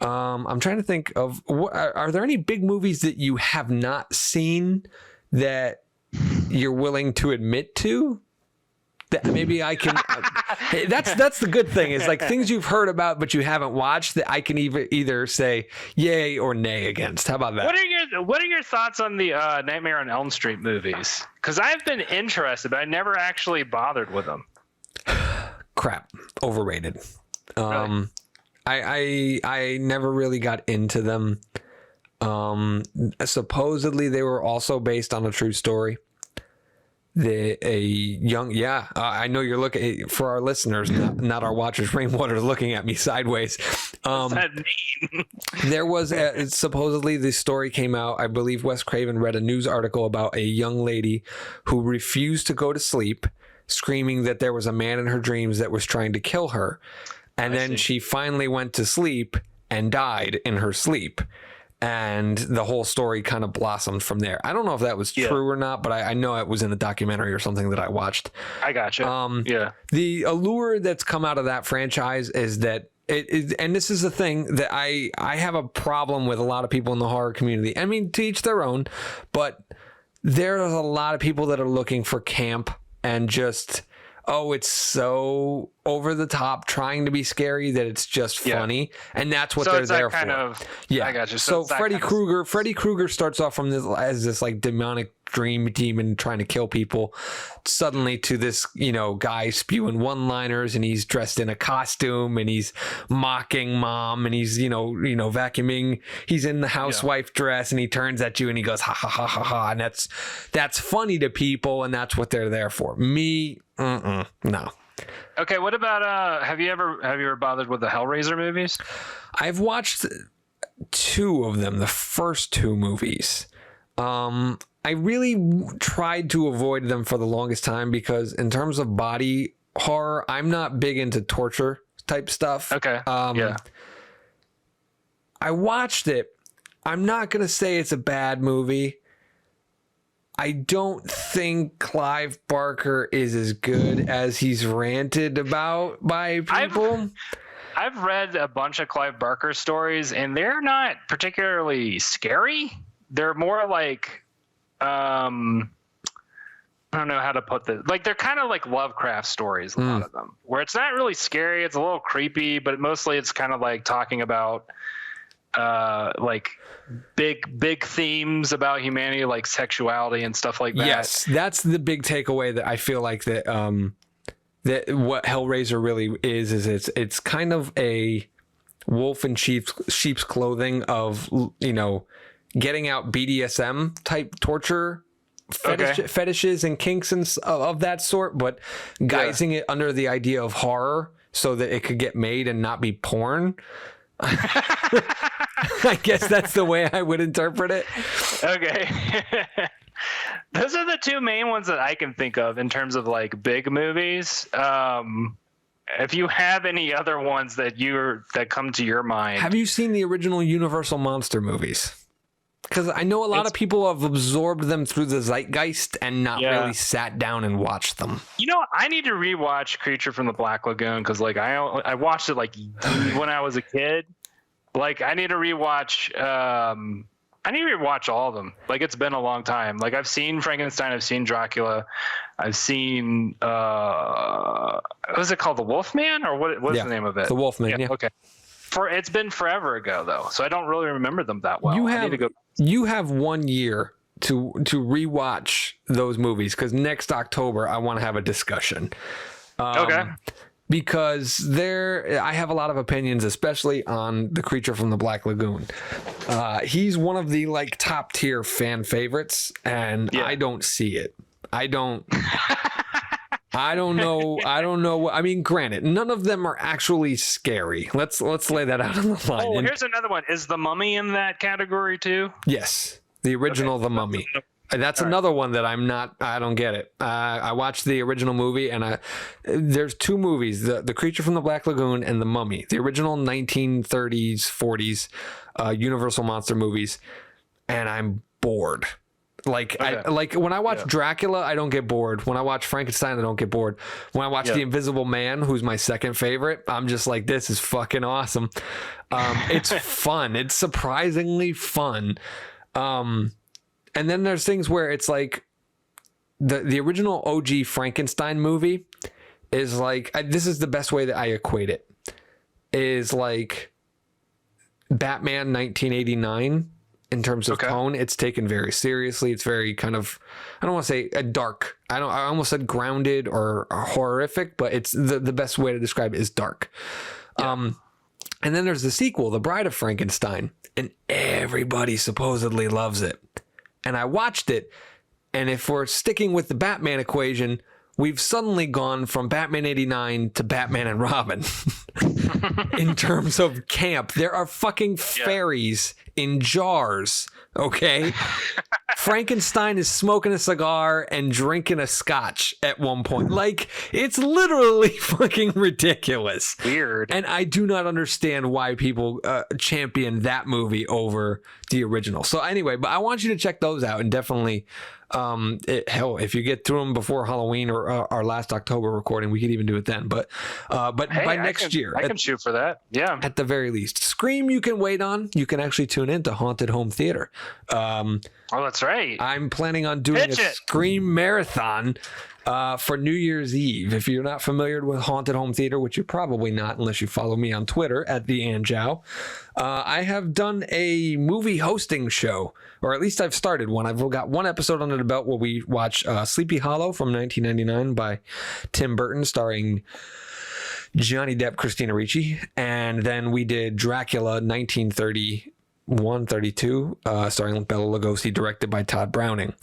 I'm trying to think of are there any big movies that you have not seen that you're willing to admit to? That maybe I can. That's the good thing, is like things you've heard about but you haven't watched that I can either say yay or nay against. How about that? What are your thoughts on the Nightmare on Elm Street movies? Because I've been interested, but I never actually bothered with them. Crap, overrated. Really? I never really got into them. Supposedly they were also based on a true story. I know you're looking for our listeners, not our watchers. Rainwater is looking at me sideways. What's that mean? There was supposedly the story came out. I believe Wes Craven read a news article about a young lady who refused to go to sleep, screaming that there was a man in her dreams that was trying to kill her, and then she finally went to sleep and died in her sleep. And the whole story kind of blossomed from there. I don't know if that was true or not, but I know it was in a documentary or something that I watched. I gotcha. The allure that's come out of that franchise is that and this is the thing that I have a problem with a lot of people in the horror community. I mean, to each their own, but there's a lot of people that are looking for camp and just, it's so over the top, trying to be scary that it's just funny, and that's what they're there for. I got you. So Freddy Krueger starts off from this as this like demonic dream demon trying to kill people, suddenly to this guy spewing one-liners, and he's dressed in a costume and he's mocking mom, and he's vacuuming. He's in the housewife dress and he turns at you and he goes ha ha ha ha ha, and that's funny to people, and that's what they're there for. Me, no. Okay, what about have you ever bothered with the Hellraiser movies? I've watched 2 of them, the first 2 movies. I really tried to avoid them for the longest time because in terms of body horror, I'm not big into torture type stuff. Okay. I watched it. I'm not going to say it's a bad movie. I don't think Clive Barker is as good as he's ranted about by people. I've read a bunch of Clive Barker stories, and they're not particularly scary. They're more like, I don't know how to put this. Like, they're kind of like Lovecraft stories, a lot of them, where it's not really scary. It's a little creepy, but mostly it's kind of like talking about like big themes about humanity, like sexuality and stuff like that. Yes, that's the big takeaway that I feel like that that what Hellraiser really is it's kind of a wolf in sheep's clothing of getting out BDSM type torture fetishes and kinks and of that sort, but guising it under the idea of horror so that it could get made and not be porn. I guess that's the way I would interpret it. Okay. Those are the 2 main ones that I can think of in terms of like big movies. If you have any other ones that come to your mind. Have you seen the original Universal Monster movies? Because I know a lot of people have absorbed them through the zeitgeist and not really sat down and watched them. I need to rewatch Creature from the Black Lagoon because like I watched it like when I was a kid. Like I need to rewatch. I need to rewatch all of them. Like it's been a long time. Like I've seen Frankenstein, I've seen Dracula, I've seen what is it called, The Wolfman, or what's the name of it? The Wolfman. Yeah. Okay. It's been forever ago though, so I don't really remember them that well. You have 1 year to rewatch those movies because next October I want to have a discussion. Okay. Because I have a lot of opinions, especially on The Creature from the Black Lagoon. He's one of the like top tier fan favorites, and I don't see it. I don't know. I mean, granted, none of them are actually scary. Let's lay that out on the line. Oh, here's another one. Is The Mummy in that category too? Yes, the original The Mummy. That's another one that I don't get it. I watched the original movie, and there's 2 movies, the Creature from the Black Lagoon and The Mummy, the original 1930s, 40s Universal monster movies, and I'm bored. Like, when I watch Dracula, I don't get bored. When I watch Frankenstein, I don't get bored. When I watch The Invisible Man, who's my second favorite, I'm just like, this is fucking awesome. It's fun. It's surprisingly fun. And then there's things where it's like the original OG Frankenstein movie is like, this is the best way that I equate it, is like Batman 1989 in terms of tone. It's taken very seriously. It's very kind of, I don't want to say dark. I almost said grounded or horrific, but it's the best way to describe it is dark. Yeah. And then there's the sequel, The Bride of Frankenstein, and everybody supposedly loves it. And I watched it, And if we're sticking with the Batman equation, we've suddenly gone from Batman 89 to Batman and Robin in terms of camp. There are fucking fairies in jars, okay? Frankenstein is smoking a cigar and drinking a scotch at one point. Like, it's literally fucking ridiculous. Weird. And I do not understand why people champion that movie over the original. So anyway, but I want you to check those out, and definitely, hell, if you get through them before Halloween or our last October recording, we could even do it then. But hey, by next year, I can shoot for that. Yeah, at the very least. Scream, you can wait on. You can actually tune in to Haunted Home Theater. Oh, that's right. I'm planning on doing a Scream marathon for New Year's Eve. If you're not familiar with Haunted Home Theater, which you're probably not unless you follow me on Twitter at the Anjow, I have done a movie hosting show, or at least I've started one. I've got one episode under the belt where we watch Sleepy Hollow from 1999 by Tim Burton, starring Johnny Depp, Christina Ricci, and then we did Dracula 1932, starring Bela Lugosi, directed by Todd Browning.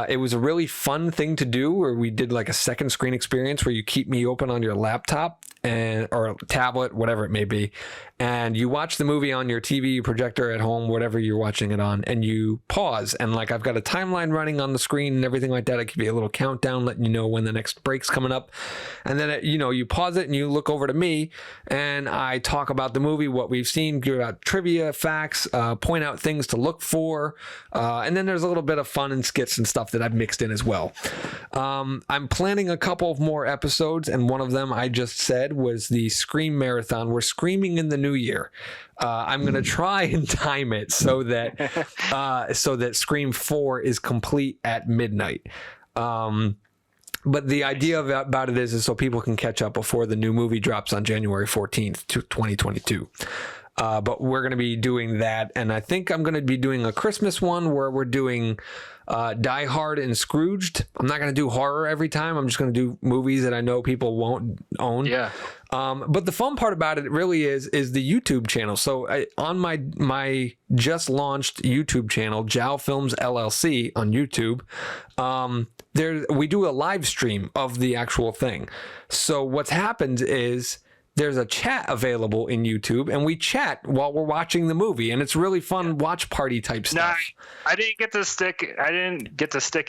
It was a really fun thing to do, where we did like a second screen experience where you keep me open on your laptop or tablet, whatever it may be, and you watch the movie on your TV projector at home, whatever you're watching it on, and you pause, and like I've got a timeline running on the screen and everything like that. I give you a little countdown letting you know when the next break's coming up, and then you pause it and you look over to me and I talk about the movie, what we've seen, give out trivia, facts, point out things to look for, and then there's a little bit of fun and skits and stuff that I've mixed in as well. I'm planning a couple of more episodes, and one of them I just said was the Scream Marathon. We're screaming in the new year. I'm going to try and time it so that Scream 4 is complete at midnight. But the idea about it is so people can catch up before the new movie drops on January 14th, 2022. But we're going to be doing that, and I think I'm going to be doing a Christmas one where we're doing Die Hard and Scrooged. I'm not going to do horror every time. I'm just going to do movies that I know people won't own. Yeah. But the fun part about it really is the YouTube channel. So on my just launched YouTube channel, Jow Films LLC on YouTube, we do a live stream of the actual thing. So what's happened is there's a chat available in YouTube, and we chat while we're watching the movie, and it's really fun watch party type stuff. No, I didn't get to stick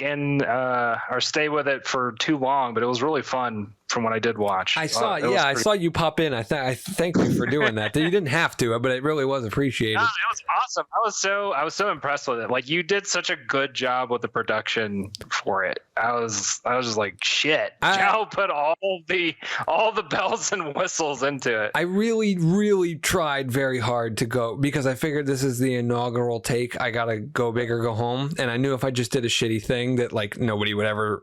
in or stay with it for too long, but it was really fun from what I did watch. I saw you pop in. I thank you for doing that. You didn't have to, but it really was appreciated. No, it was awesome. I was so impressed with it. Like, you did such a good job with the production for it. I was just like, shit. Joe put all the bells and whistles into it. I really, really tried very hard to go, because I figured this is the inaugural take. I gotta go big or go home. And I knew if I just did a shitty thing that like nobody would ever,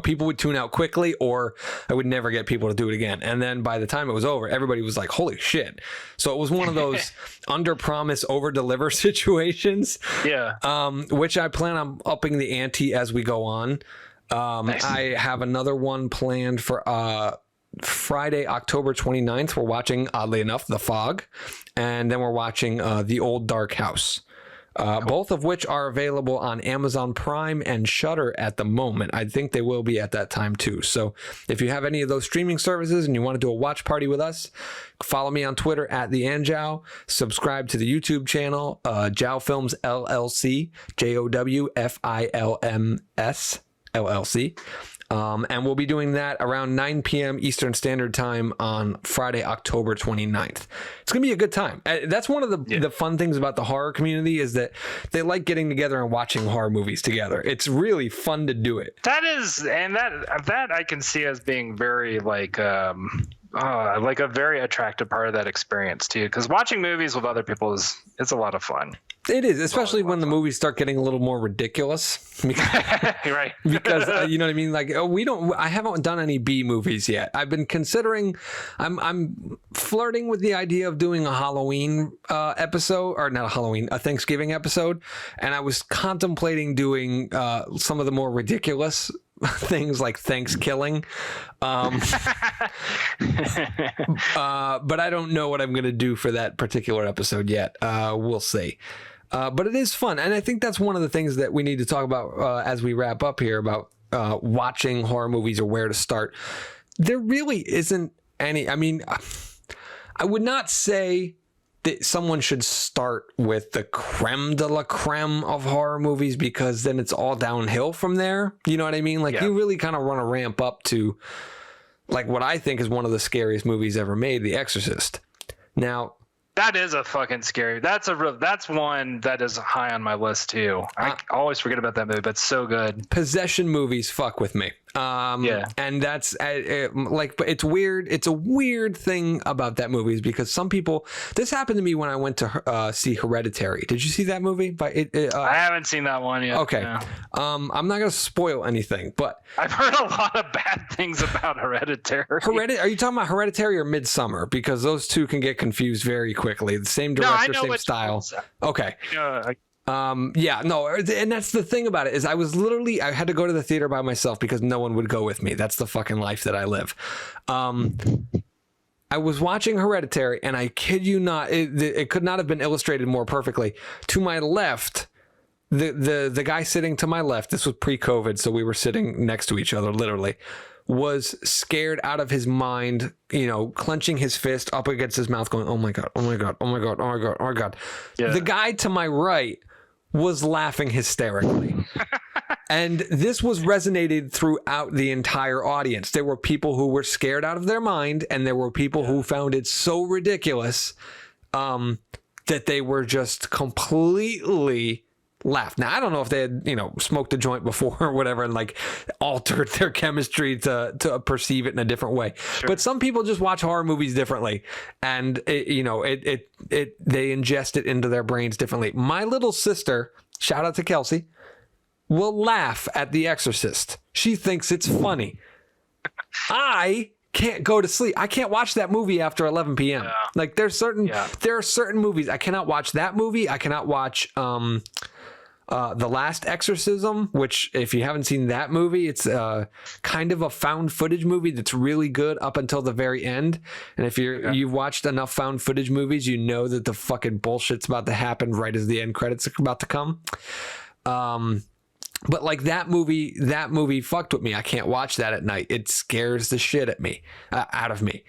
people would tune out quickly, or I would never get people to do it again. And then by the time it was over, everybody was like, holy shit. So it was one of those under promise, over deliver situations. Yeah. Which I plan on upping the ante as we go on. Nice. I have another one planned for Friday, October 29th. We're watching, oddly enough, The Fog. And then we're watching The Old Dark House. Cool. Both of which are available on Amazon Prime and Shudder at the moment. I think they will be at that time too. So if you have any of those streaming services and you want to do a watch party with us, follow me on Twitter at the Anjow. Subscribe to the YouTube channel, Jow Films LLC, JOWFILMS LLC. And we'll be doing that around 9 p.m. Eastern Standard Time on Friday, October 29th. It's going to be a good time. That's one of the fun things about the horror community, is that they like getting together and watching horror movies together. It's really fun to do it. That I can see as being very like a very attractive part of that experience too. Because watching movies with other people it's a lot of fun. It is, especially when the movies start getting a little more ridiculous. Right. Because you know what I mean? Like, I haven't done any B movies yet. I've been considering, I'm flirting with the idea of doing a Halloween episode, or not a Halloween, a Thanksgiving episode. And I was contemplating doing some of the more ridiculous things like Thanksgiving. But I don't know what I'm going to do for that particular episode yet. We'll see. But it is fun. And I think that's one of the things that we need to talk about as we wrap up here about watching horror movies or where to start. There really isn't any. I mean, I would not say that someone should start with the creme de la creme of horror movies, because then it's all downhill from there. You know what I mean? Like, you really kind of want to ramp up to like what I think is one of the scariest movies ever made, The Exorcist. Now, that is a fucking scary. That's one that is high on my list too. I always forget about that movie, but it's so good. Possession movies fuck with me. And that's like, but it's weird. It's a weird thing about that movie is because some people. This happened to me when I went to see Hereditary. Did you see that movie? I haven't seen that one yet. Okay. No. I'm not gonna spoil anything, but I've heard a lot of bad things about Hereditary. Are you talking about Hereditary or Midsummer? Because those two can get confused very quickly. The same director, same style. Okay. Yeah, no, and that's the thing about it is I had to go to the theater by myself because no one would go with me. That's the fucking life that I live. I was watching Hereditary, and I kid you not, it could not have been illustrated more perfectly. To my left, the guy sitting to my left, this was pre-COVID, so we were sitting next to each other, literally, was scared out of his mind, clenching his fist up against his mouth, going, "Oh my God, oh my God, oh my God, oh my God, oh my God." Yeah. The guy to my right was laughing hysterically. And this was resonated throughout the entire audience. There were people who were scared out of their mind, and there were people who found it so ridiculous that they were just completely laughed. Now, I don't know if they had, smoked a joint before or whatever and like altered their chemistry to perceive it in a different way. Sure. But some people just watch horror movies differently, and they ingest it into their brains differently. My little sister, shout out to Kelsey, will laugh at The Exorcist. She thinks it's funny. I can't go to sleep. I can't watch that movie after 11 p.m. Yeah. Like there are certain movies I cannot watch. That movie I cannot watch. The Last Exorcism, which if you haven't seen that movie, it's kind of a found footage movie that's really good up until the very end. And if you've watched enough found footage movies, you know that the fucking bullshit's about to happen right as the end credits are about to come. But like that movie fucked with me. I can't watch that at night. It scares the shit out of me.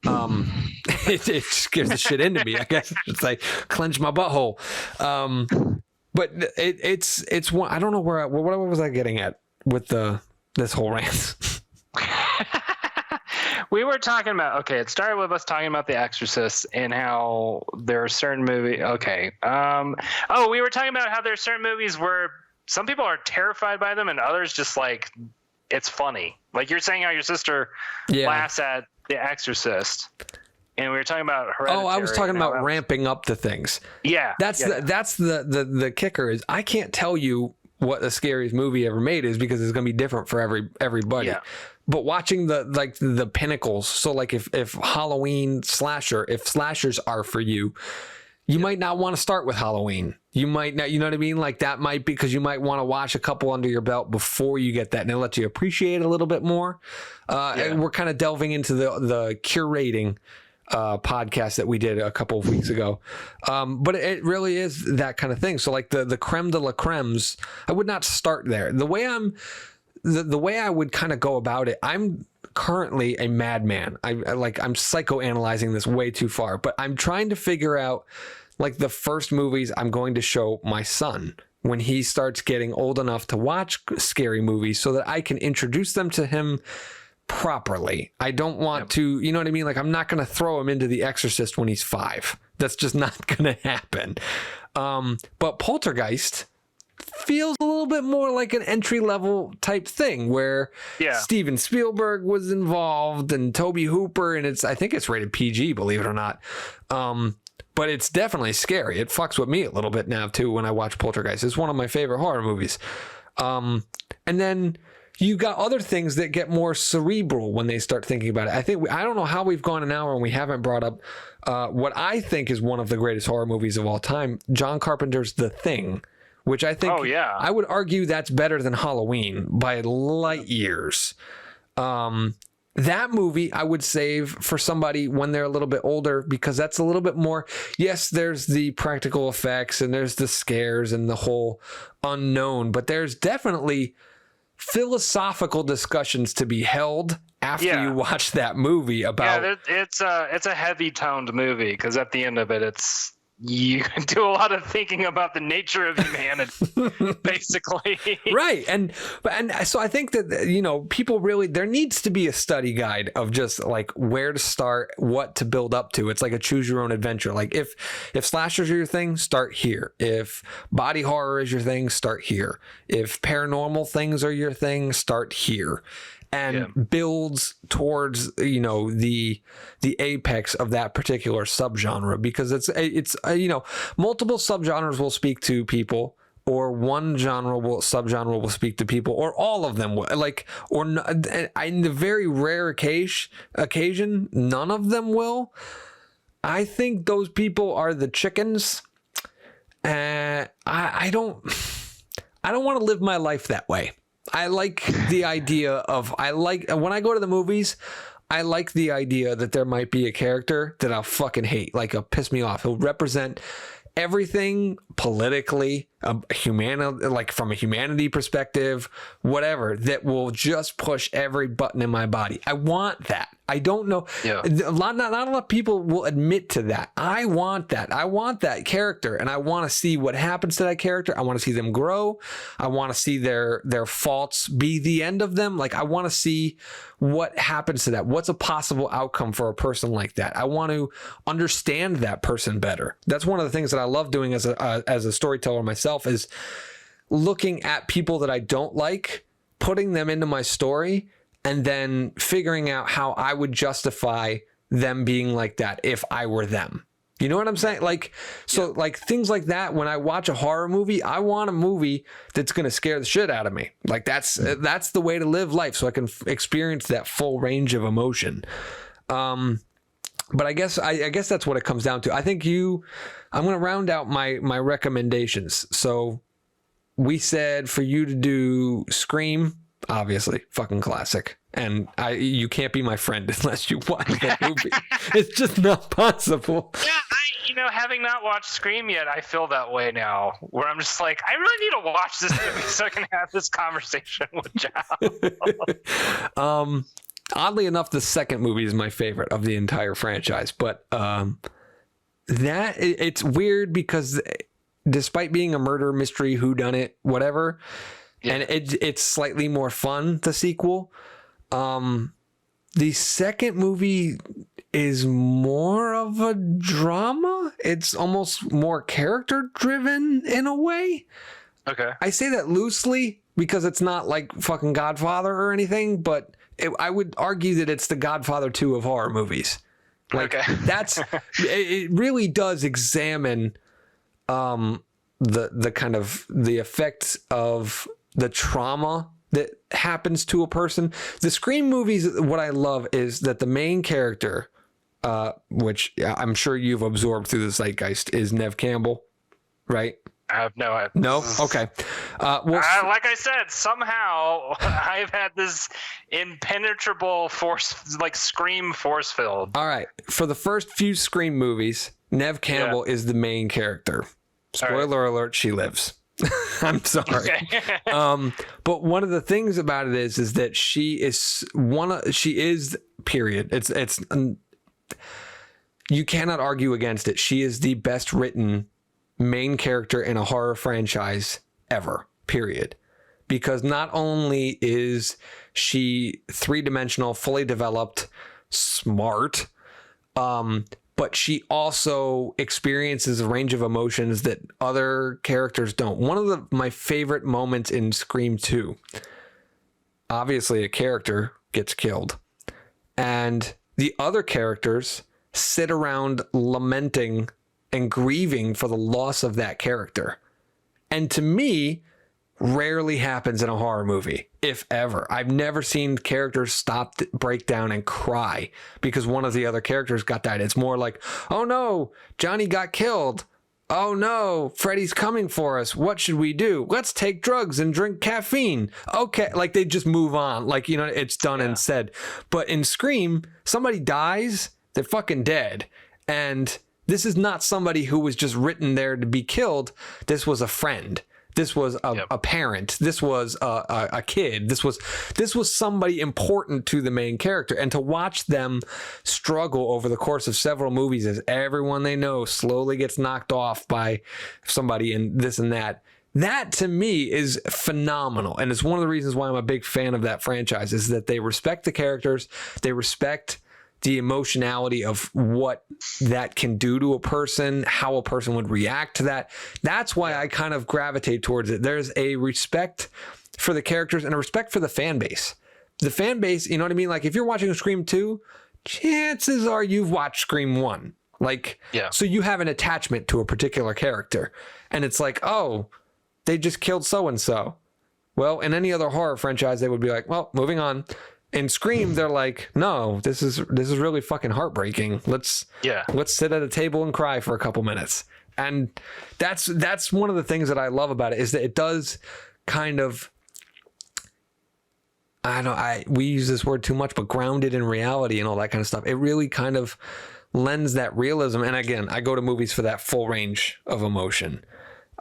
It scares the shit into me. I guess it's like clench my butthole. But it's one. I don't know what was I getting at with this whole rant. We were talking about, it started with us talking about The Exorcist and how there are certain movies. Okay. We were talking about how there are certain movies where some people are terrified by them and others just like, it's funny. Like you're saying how your sister laughs at The Exorcist. And we were talking about Hereditary. Oh, I was talking about ramping up the things. Yeah. That's the kicker is I can't tell you what the scariest movie ever made is because it's going to be different for everybody. Yeah. But watching the pinnacles, so like if Halloween if slashers are for you, you might not want to start with Halloween. You might not, you know what I mean? Like that might be because you might want to watch a couple under your belt before you get that, and it'll let you appreciate it a little bit more. And we're kind of delving into the curating podcast that we did a couple of weeks ago. But it really is that kind of thing. So like the creme de la cremes, I would not start there. The way I would kind of go about it, I'm currently a madman. I'm psychoanalyzing this way too far, but I'm trying to figure out like the first movies I'm going to show my son when he starts getting old enough to watch scary movies so that I can introduce them to him properly. I don't want to, you know what I mean? Like I'm not going to throw him into The Exorcist when he's 5. That's just not going to happen. But Poltergeist feels a little bit more like an entry level type thing where Steven Spielberg was involved and Tobe Hooper, and I think it's rated PG, believe it or not. But it's definitely scary. It fucks with me a little bit now too when I watch Poltergeist. It's one of my favorite horror movies. And then you got other things that get more cerebral when they start thinking about it. I don't know how we've gone an hour and we haven't brought up what I think is one of the greatest horror movies of all time, John Carpenter's The Thing, which I think I would argue that's better than Halloween by light years. That movie I would save for somebody when they're a little bit older, because that's a little bit more, yes, there's the practical effects and there's the scares and the whole unknown, but there's definitely philosophical discussions to be held after you watch that movie about. It's a heavy toned movie, because at the end of it, you do a lot of thinking about the nature of humanity, basically. Right. And so I think that, you know, people really, there needs to be a study guide of just like where to start, what to build up to. It's like a choose your own adventure. Like if slashers are your thing, start here. If body horror is your thing, start here. If paranormal things are your thing, start here. And builds towards, you know, the apex of that particular subgenre, because it's you know, multiple subgenres will speak to people, or one subgenre will speak to people, or all of them will, like, or in the very rare occasion none of them will. I think those people are the chickens. I don't want to live my life that way. I like the idea of, when I go to the movies, I like the idea that there might be a character that I'll fucking hate, like, piss me off. He'll represent everything politically, like from a humanity perspective, whatever, that will just push every button in my body. I want that. I don't know. Yeah. Not a lot of people will admit to that. I want that. I want that character, and I want to see what happens to that character. I want to see them grow. I want to see their faults be the end of them. Like, I want to see what happens to that. What's a possible outcome for a person like that? I want to understand that person better. That's one of the things that I love doing as a storyteller myself, is looking at people that I don't like, putting them into my story, and then figuring out how I would justify them being like that if I were them. You know what I'm saying? Like, so like things like that. When I watch a horror movie, I want a movie that's going to scare the shit out of me. Like, that's the way to live life, so I can experience that full range of emotion. But I guess that's what it comes down to. I think I'm going to round out my recommendations. So we said for you to do Scream, obviously, fucking classic. And you can't be my friend unless you watch that movie. It's just not possible. Yeah, having not watched Scream yet, I feel that way now, where I'm just like, I really need to watch this movie so I can have this conversation with John. Oddly enough, the second movie is my favorite of the entire franchise, but it's weird because despite being a murder mystery, whodunit, whatever, and it's slightly more fun, the sequel. The second movie is more of a drama. It's almost more character driven in a way. Okay. I say that loosely because it's not like fucking Godfather or anything, but I would argue that it's the Godfather 2 of horror movies. Like, it really does examine the kind of the effects of the trauma that happens to a person. The Scream movies, what I love is that the main character, which I'm sure you've absorbed through the zeitgeist, is Neve Campbell, right? I have no idea. No? Okay. Like I said, somehow I've had this impenetrable force, like Scream force field. All right. For the first few Scream movies, Neve Campbell is the main character. Spoiler alert, she lives. I'm sorry. Okay. But one of the things about it is that she is period. It's you cannot argue against it. She is the best written main character in a horror franchise ever, period. Because not only is she three-dimensional, fully developed, smart, but she also experiences a range of emotions that other characters don't. One of my favorite moments in Scream 2, obviously a character gets killed, and the other characters sit around lamenting and grieving for the loss of that character. And to me, rarely happens in a horror movie, if ever. I've never seen characters stop, break down, and cry because one of the other characters got died. It's more like, oh no, Johnny got killed. Oh no, Freddy's coming for us. What should we do? Let's take drugs and drink caffeine. Okay, like they just move on. Like, you know, it's done and said. But in Scream, somebody dies, they're fucking dead. And this is not somebody who was just written there to be killed. This was a friend. This was a parent. This was a kid. This was somebody important to the main character. And to watch them struggle over the course of several movies as everyone they know slowly gets knocked off by somebody and this and that, that to me is phenomenal. And it's one of the reasons why I'm a big fan of that franchise, is that they respect the characters. They respect the emotionality of what that can do to a person, how a person would react to that. That's why I kind of gravitate towards it. There's a respect for the characters and a respect for the fan base. The fan base, you know what I mean? Like if you're watching Scream 2, chances are you've watched Scream 1. Like, so you have an attachment to a particular character. And it's like, oh, they just killed so-and-so. Well, in any other horror franchise, they would be like, well, moving on. In Scream, they're like, no, this is really fucking heartbreaking. Let's sit at a table and cry for a couple minutes. And that's one of the things that I love about it, is that it does kind of, we use this word too much, but grounded in reality and all that kind of stuff. It really kind of lends that realism. And again, I go to movies for that full range of emotion.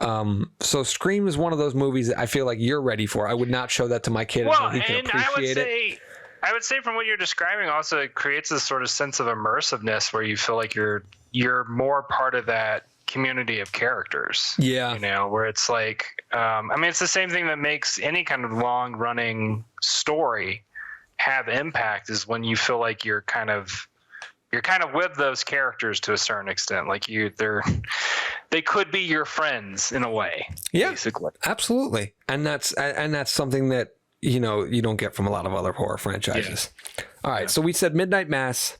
So Scream is one of those movies that I feel like you're ready for. I would not show that to my kid until he can appreciate it. I would say from what you're describing also, it creates this sort of sense of immersiveness where you feel like you're more part of that community of characters. Yeah. You know, where it's like, I mean, it's the same thing that makes any kind of long running story have impact, is when you feel like you're kind of with those characters to a certain extent. Like they could be your friends in a way. Yeah, basically. Absolutely. And that's something that, you know, you don't get from a lot of other horror franchises. Yeah. All right. Yeah. So we said Midnight Mass.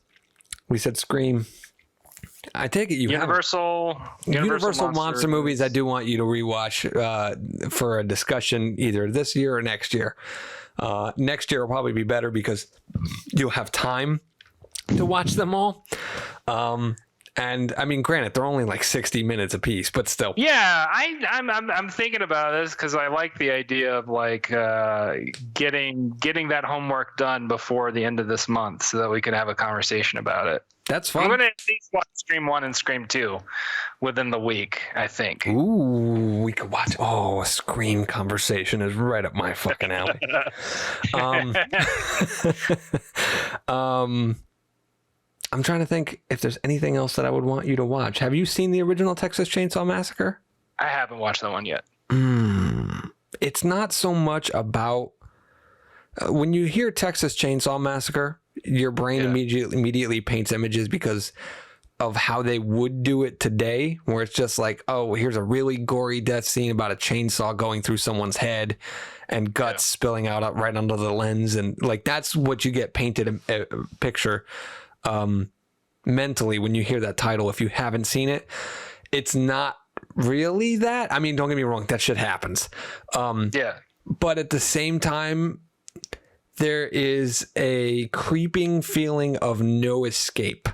We said Scream. I take it Universal monster movies. I do want you to rewatch for a discussion either this year or next year. Next year will probably be better because you'll have time to watch them all. And I mean, granted, they're only like 60 minutes a piece, but still. Yeah, I'm thinking about this because I like the idea of like getting that homework done before the end of this month so that we can have a conversation about it. That's fun. I'm going to at least watch Scream 1 and Scream 2 within the week, I think. Ooh, we could watch. Oh, a Scream conversation is right up my fucking alley. I'm trying to think if there's anything else that I would want you to watch. Have you seen the original Texas Chainsaw Massacre? I haven't watched that one yet. It's not so much about when you hear Texas Chainsaw Massacre, your brain immediately paints images because of how they would do it today, where it's just like, oh, here's a really gory death scene about a chainsaw going through someone's head and guts spilling out right under the lens. And like, that's what you get painted a picture mentally when you hear that title. If you haven't seen it, it's not really that. I mean, don't get me wrong, that shit happens. But at the same time, there is a creeping feeling of no escape.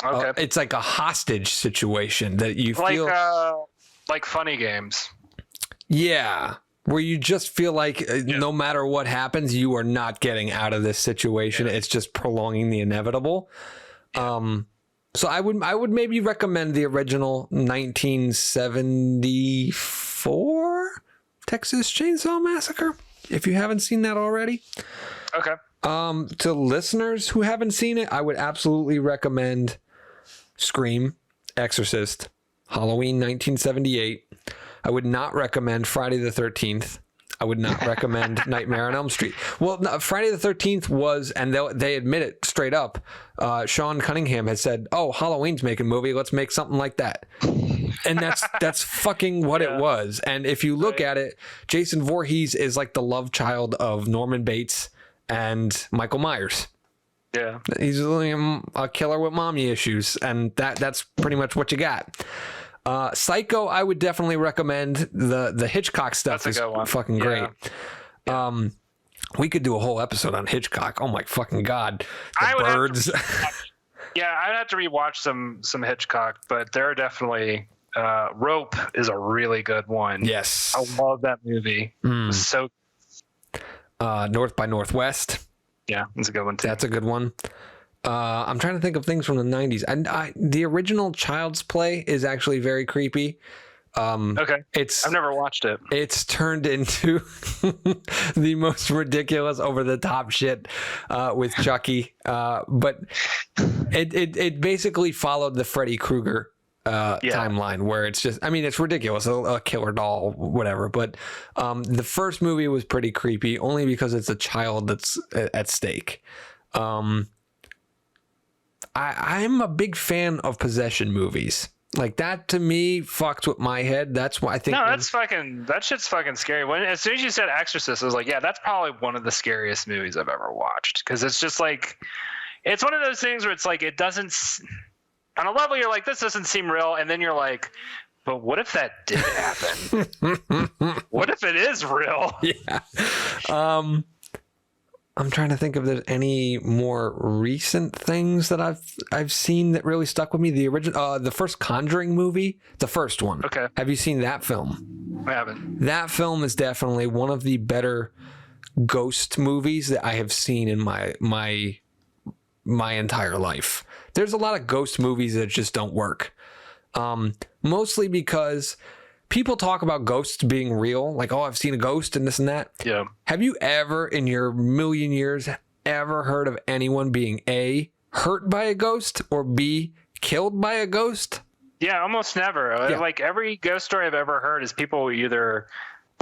Okay. It's like a hostage situation that you feel like Funny Games. Yeah. Where you just feel like no matter what happens, you are not getting out of this situation. It's just prolonging the inevitable. So I would maybe recommend the original 1974 Texas Chainsaw Massacre if you haven't seen that already. Okay. To listeners who haven't seen it, I would absolutely recommend Scream, Exorcist, Halloween 1978. I would not recommend Friday the 13th. I would not recommend Nightmare on Elm Street. Well, no, Friday the 13th was, and they admit it straight up, Sean Cunningham had said, oh, Halloween's making a movie, let's make something like that. And that's fucking what it was. And if you look at it, Jason Voorhees is like the love child of Norman Bates and Michael Myers. Yeah. He's a killer with mommy issues, and that's pretty much what you got. Psycho, I would definitely recommend. The Hitchcock stuff is fucking great. We could do a whole episode on Hitchcock. Oh my fucking god. Birds. I'd have to rewatch some Hitchcock, but there are definitely Rope is a really good one. Yes. I love that movie. It was so. North by Northwest. Yeah, it's a good one too. That's a good one. I'm trying to think of things from the 90s. And the original Child's Play is actually very creepy. Okay. I've never watched it. It's turned into the most ridiculous, over the top shit with Chucky. But it basically followed the Freddy Krueger timeline, where it's just, I mean, it's ridiculous, a killer doll, whatever. But the first movie was pretty creepy, only because it's a child that's at stake. I'm a big fan of possession movies. Like, that to me fucks with my head. That's why I think. No, that shit's fucking scary. As soon as you said Exorcist, I was like, yeah, that's probably one of the scariest movies I've ever watched. Because it's just like, it's one of those things where it's like, it doesn't, on a level, you're like, this doesn't seem real. And then you're like, but what if that did happen? What if it is real? Yeah. I'm trying to think if there's any more recent things that I've seen that really stuck with me. The original, the first Conjuring movie, the first one. Okay. Have you seen that film? I haven't. That film is definitely one of the better ghost movies that I have seen in my entire life. There's a lot of ghost movies that just don't work. Mostly because people talk about ghosts being real, like, oh, I've seen a ghost and this and that. Yeah. Have you ever in your million years ever heard of anyone being A, hurt by a ghost, or B, killed by a ghost? Yeah, almost never. Yeah. Like, every ghost story I've ever heard is people either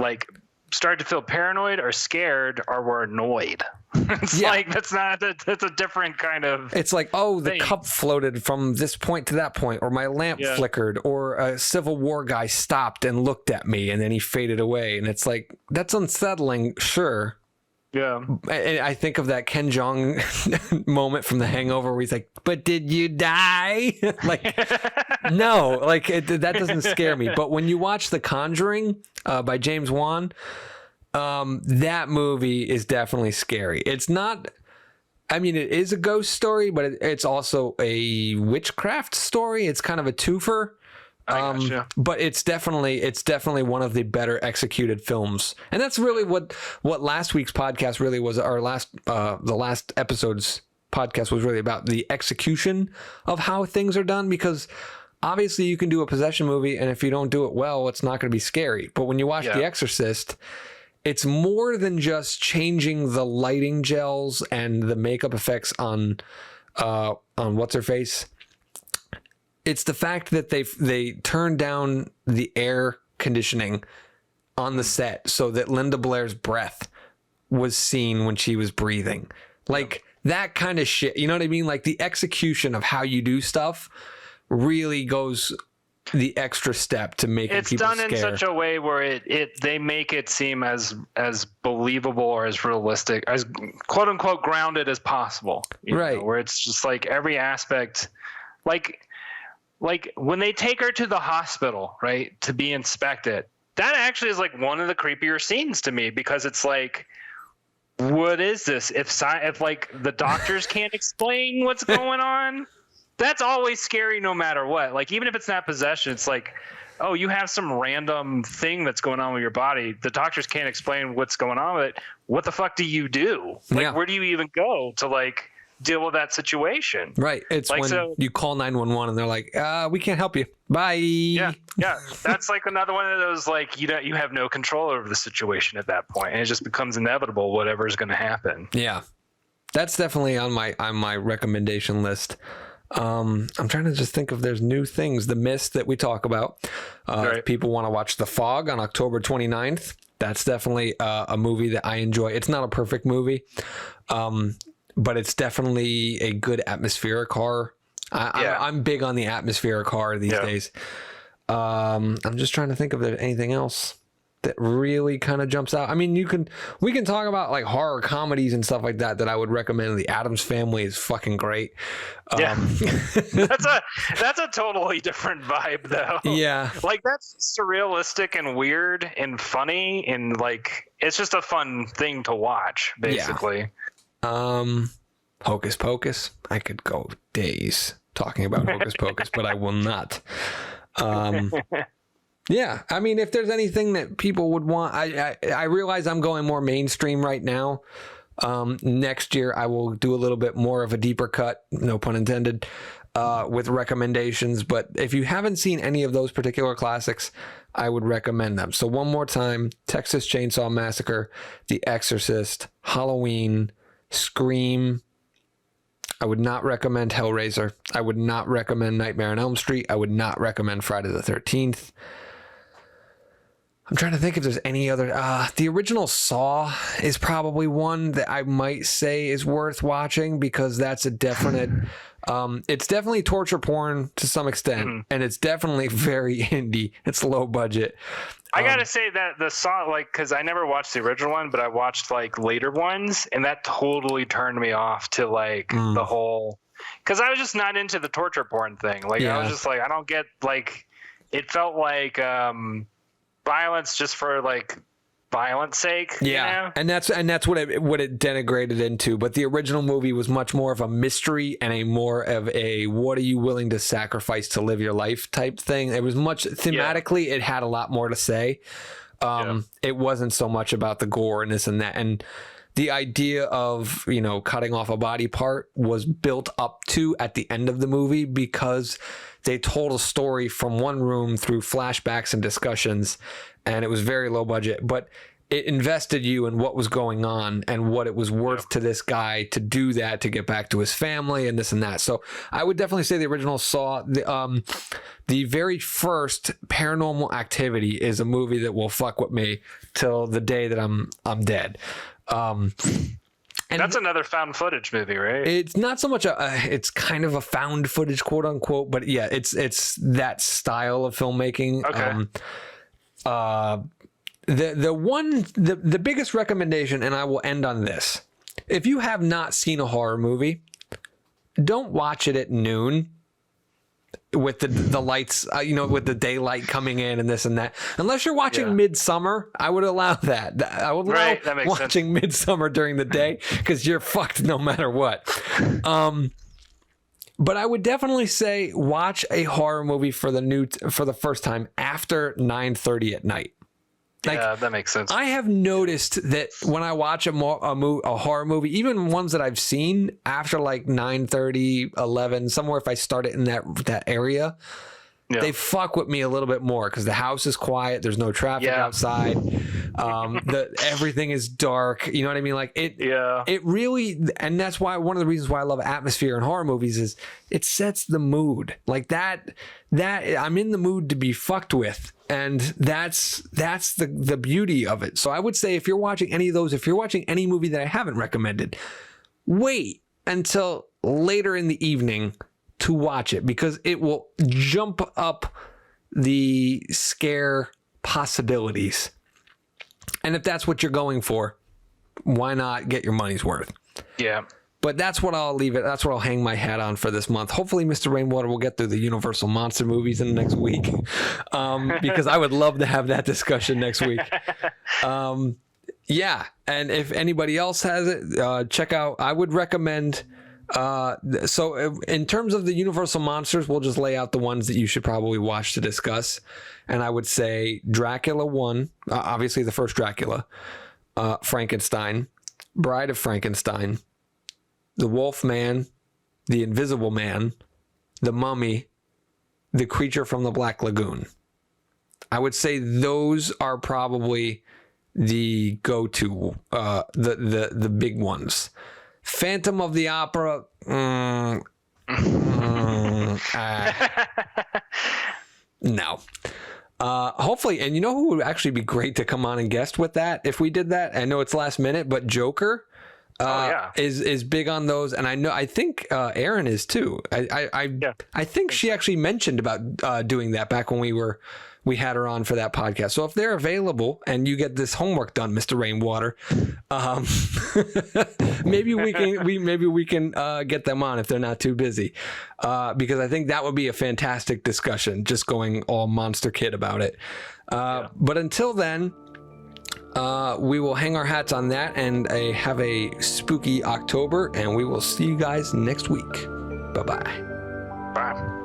like started to feel paranoid or scared or were annoyed. It's like, that's a different kind of. It's like, oh, the thing. cup floated from this point to that point, or my lamp flickered, or a Civil War guy stopped and looked at me and then he faded away. And it's like, that's unsettling, sure. Yeah. And I think of that Ken Jeong moment from The Hangover where he's like, but did you die? Like, no, like that doesn't scare me. But when you watch The Conjuring by James Wan, that movie is definitely scary. It's not, I mean, it is a ghost story, but it's also a witchcraft story. It's kind of a twofer. Gotcha. But it's definitely one of the better executed films, and that's really what last week's podcast really was. Our the last episode's podcast was really about the execution of how things are done, because obviously you can do a possession movie, and if you don't do it well, it's not going to be scary. But when you watch The Exorcist, it's more than just changing the lighting gels and the makeup effects on what's her face. It's the fact that they turned down the air conditioning on the set so that Linda Blair's breath was seen when she was breathing. Like, that kind of shit. You know what I mean? Like, the execution of how you do stuff really goes the extra step to make it's people done scare. in such a way where they make it seem as believable or as realistic, as quote unquote grounded as possible. Right. Where it's just like every aspect, like when they take her to the hospital, right, to be inspected, that actually is like one of the creepier scenes to me, because it's like, what is this? If like the doctors can't explain what's going on, that's always scary no matter what. Like, even if it's not possession, it's like, oh, you have some random thing that's going on with your body. The doctors can't explain what's going on with it. What the fuck do you do? Like, where do you even go to like deal with that situation? Right. It's like, when you call 911 and they're like, we can't help you. Bye. Yeah. That's like another one of those, like, you have no control over the situation at that point, and it just becomes inevitable whatever's going to happen. Yeah. That's definitely on my recommendation list. I'm trying to just think if there's new things. The Mist that we talk about. If people want to watch The Fog on October 29th, that's definitely a movie that I enjoy. It's not a perfect movie. But it's definitely a good atmospheric horror. I'm big on the atmospheric horror these days. I'm just trying to think if there's anything else that really kind of jumps out. I mean, we can talk about like horror comedies and stuff like that I would recommend. The Addams Family is fucking great. That's a totally different vibe though. Yeah. Like, that's surrealistic and weird and funny, and like, it's just a fun thing to watch, basically. Hocus Pocus. I could go days talking about Hocus Pocus, but I will not. Yeah, I mean, if there's anything that people would want, I realize I'm going more mainstream right now. Next year, I will do a little bit more of a deeper cut, no pun intended, with recommendations. But if you haven't seen any of those particular classics, I would recommend them. So one more time, Texas Chainsaw Massacre, The Exorcist, Halloween, Scream. I would not recommend Hellraiser. I would not recommend Nightmare on Elm Street. I would not recommend Friday the 13th. I'm trying to think if there's any other. The original Saw is probably one that I might say is worth watching because that's a definite. It's definitely torture porn to some extent, and it's definitely very indie. It's low budget. I gotta say that the Saw, like, because I never watched the original one, but I watched like later ones, and that totally turned me off to like the whole. Because I was just not into the torture porn thing. Like I was just like, I don't get like. It felt like. Violence just for like violence sake. Yeah, you know? and that's what it denigrated into. But the original movie was much more of a mystery and a more of a what are you willing to sacrifice to live your life type thing. It was much thematically. It had a lot more to say. It wasn't so much about the gore and this and that. And the idea of, you know, cutting off a body part was built up to at the end of the movie because they told a story from one room through flashbacks and discussions, and it was very low budget, but it invested you in what was going on and what it was worth to this guy to do that, to get back to his family and this and that. So I would definitely say the original Saw. The very first Paranormal Activity is a movie that will fuck with me till the day that I'm dead. And that's another found footage movie, right? It's not so much it's kind of a found footage, quote unquote, but yeah, it's that style of filmmaking. Okay. The biggest recommendation, and I will end on this: if you have not seen a horror movie, don't watch it at noon with the lights, with the daylight coming in and this and that. Unless you're watching Midsummer, I would allow that. I would allow watching Midsummer during the day because you're fucked no matter what. But I would definitely say watch a horror movie for the first time after 9:30 at night. Like, yeah, that makes sense. I have noticed that when I watch a horror movie, even ones that I've seen after like 9:30, 11, somewhere if I start it in that area, they fuck with me a little bit more because the house is quiet, there's no traffic outside, everything is dark. You know what I mean? Like it really, and that's why one of the reasons why I love atmosphere in horror movies is it sets the mood. Like that I'm in the mood to be fucked with. And that's the beauty of it. So I would say if you're watching any of those, if you're watching any movie that I haven't recommended, wait until later in the evening to watch it because it will jump up the scare possibilities. And if that's what you're going for, why not get your money's worth? Yeah. But that's what I'll leave it. That's what I'll hang my hat on for this month. Hopefully, Mr. Rainwater will get through the Universal Monster movies in the next week, because I would love to have that discussion next week. Yeah, and if anybody else has it, check out. I would recommend. So, in terms of the Universal Monsters, we'll just lay out the ones that you should probably watch to discuss. And I would say Dracula 1, obviously the first Dracula, Frankenstein, Bride of Frankenstein, The Wolf Man, The Invisible Man, The Mummy, The Creature from the Black Lagoon. I would say those are probably the go-to, the big ones. Phantom of the Opera, no. Hopefully, and you know who would actually be great to come on and guest with that if we did that? I know it's last minute, but Joker. Is big on those, and I think Erin is too. I think she actually mentioned about doing that back when we had her on for that podcast. So if they're available and you get this homework done, Mr. Rainwater, maybe we can get them on if they're not too busy, because I think that would be a fantastic discussion, just going all monster kid about it. But until then. We will hang our hats on that and have a spooky October, and we will see you guys next week. Bye-bye. Bye.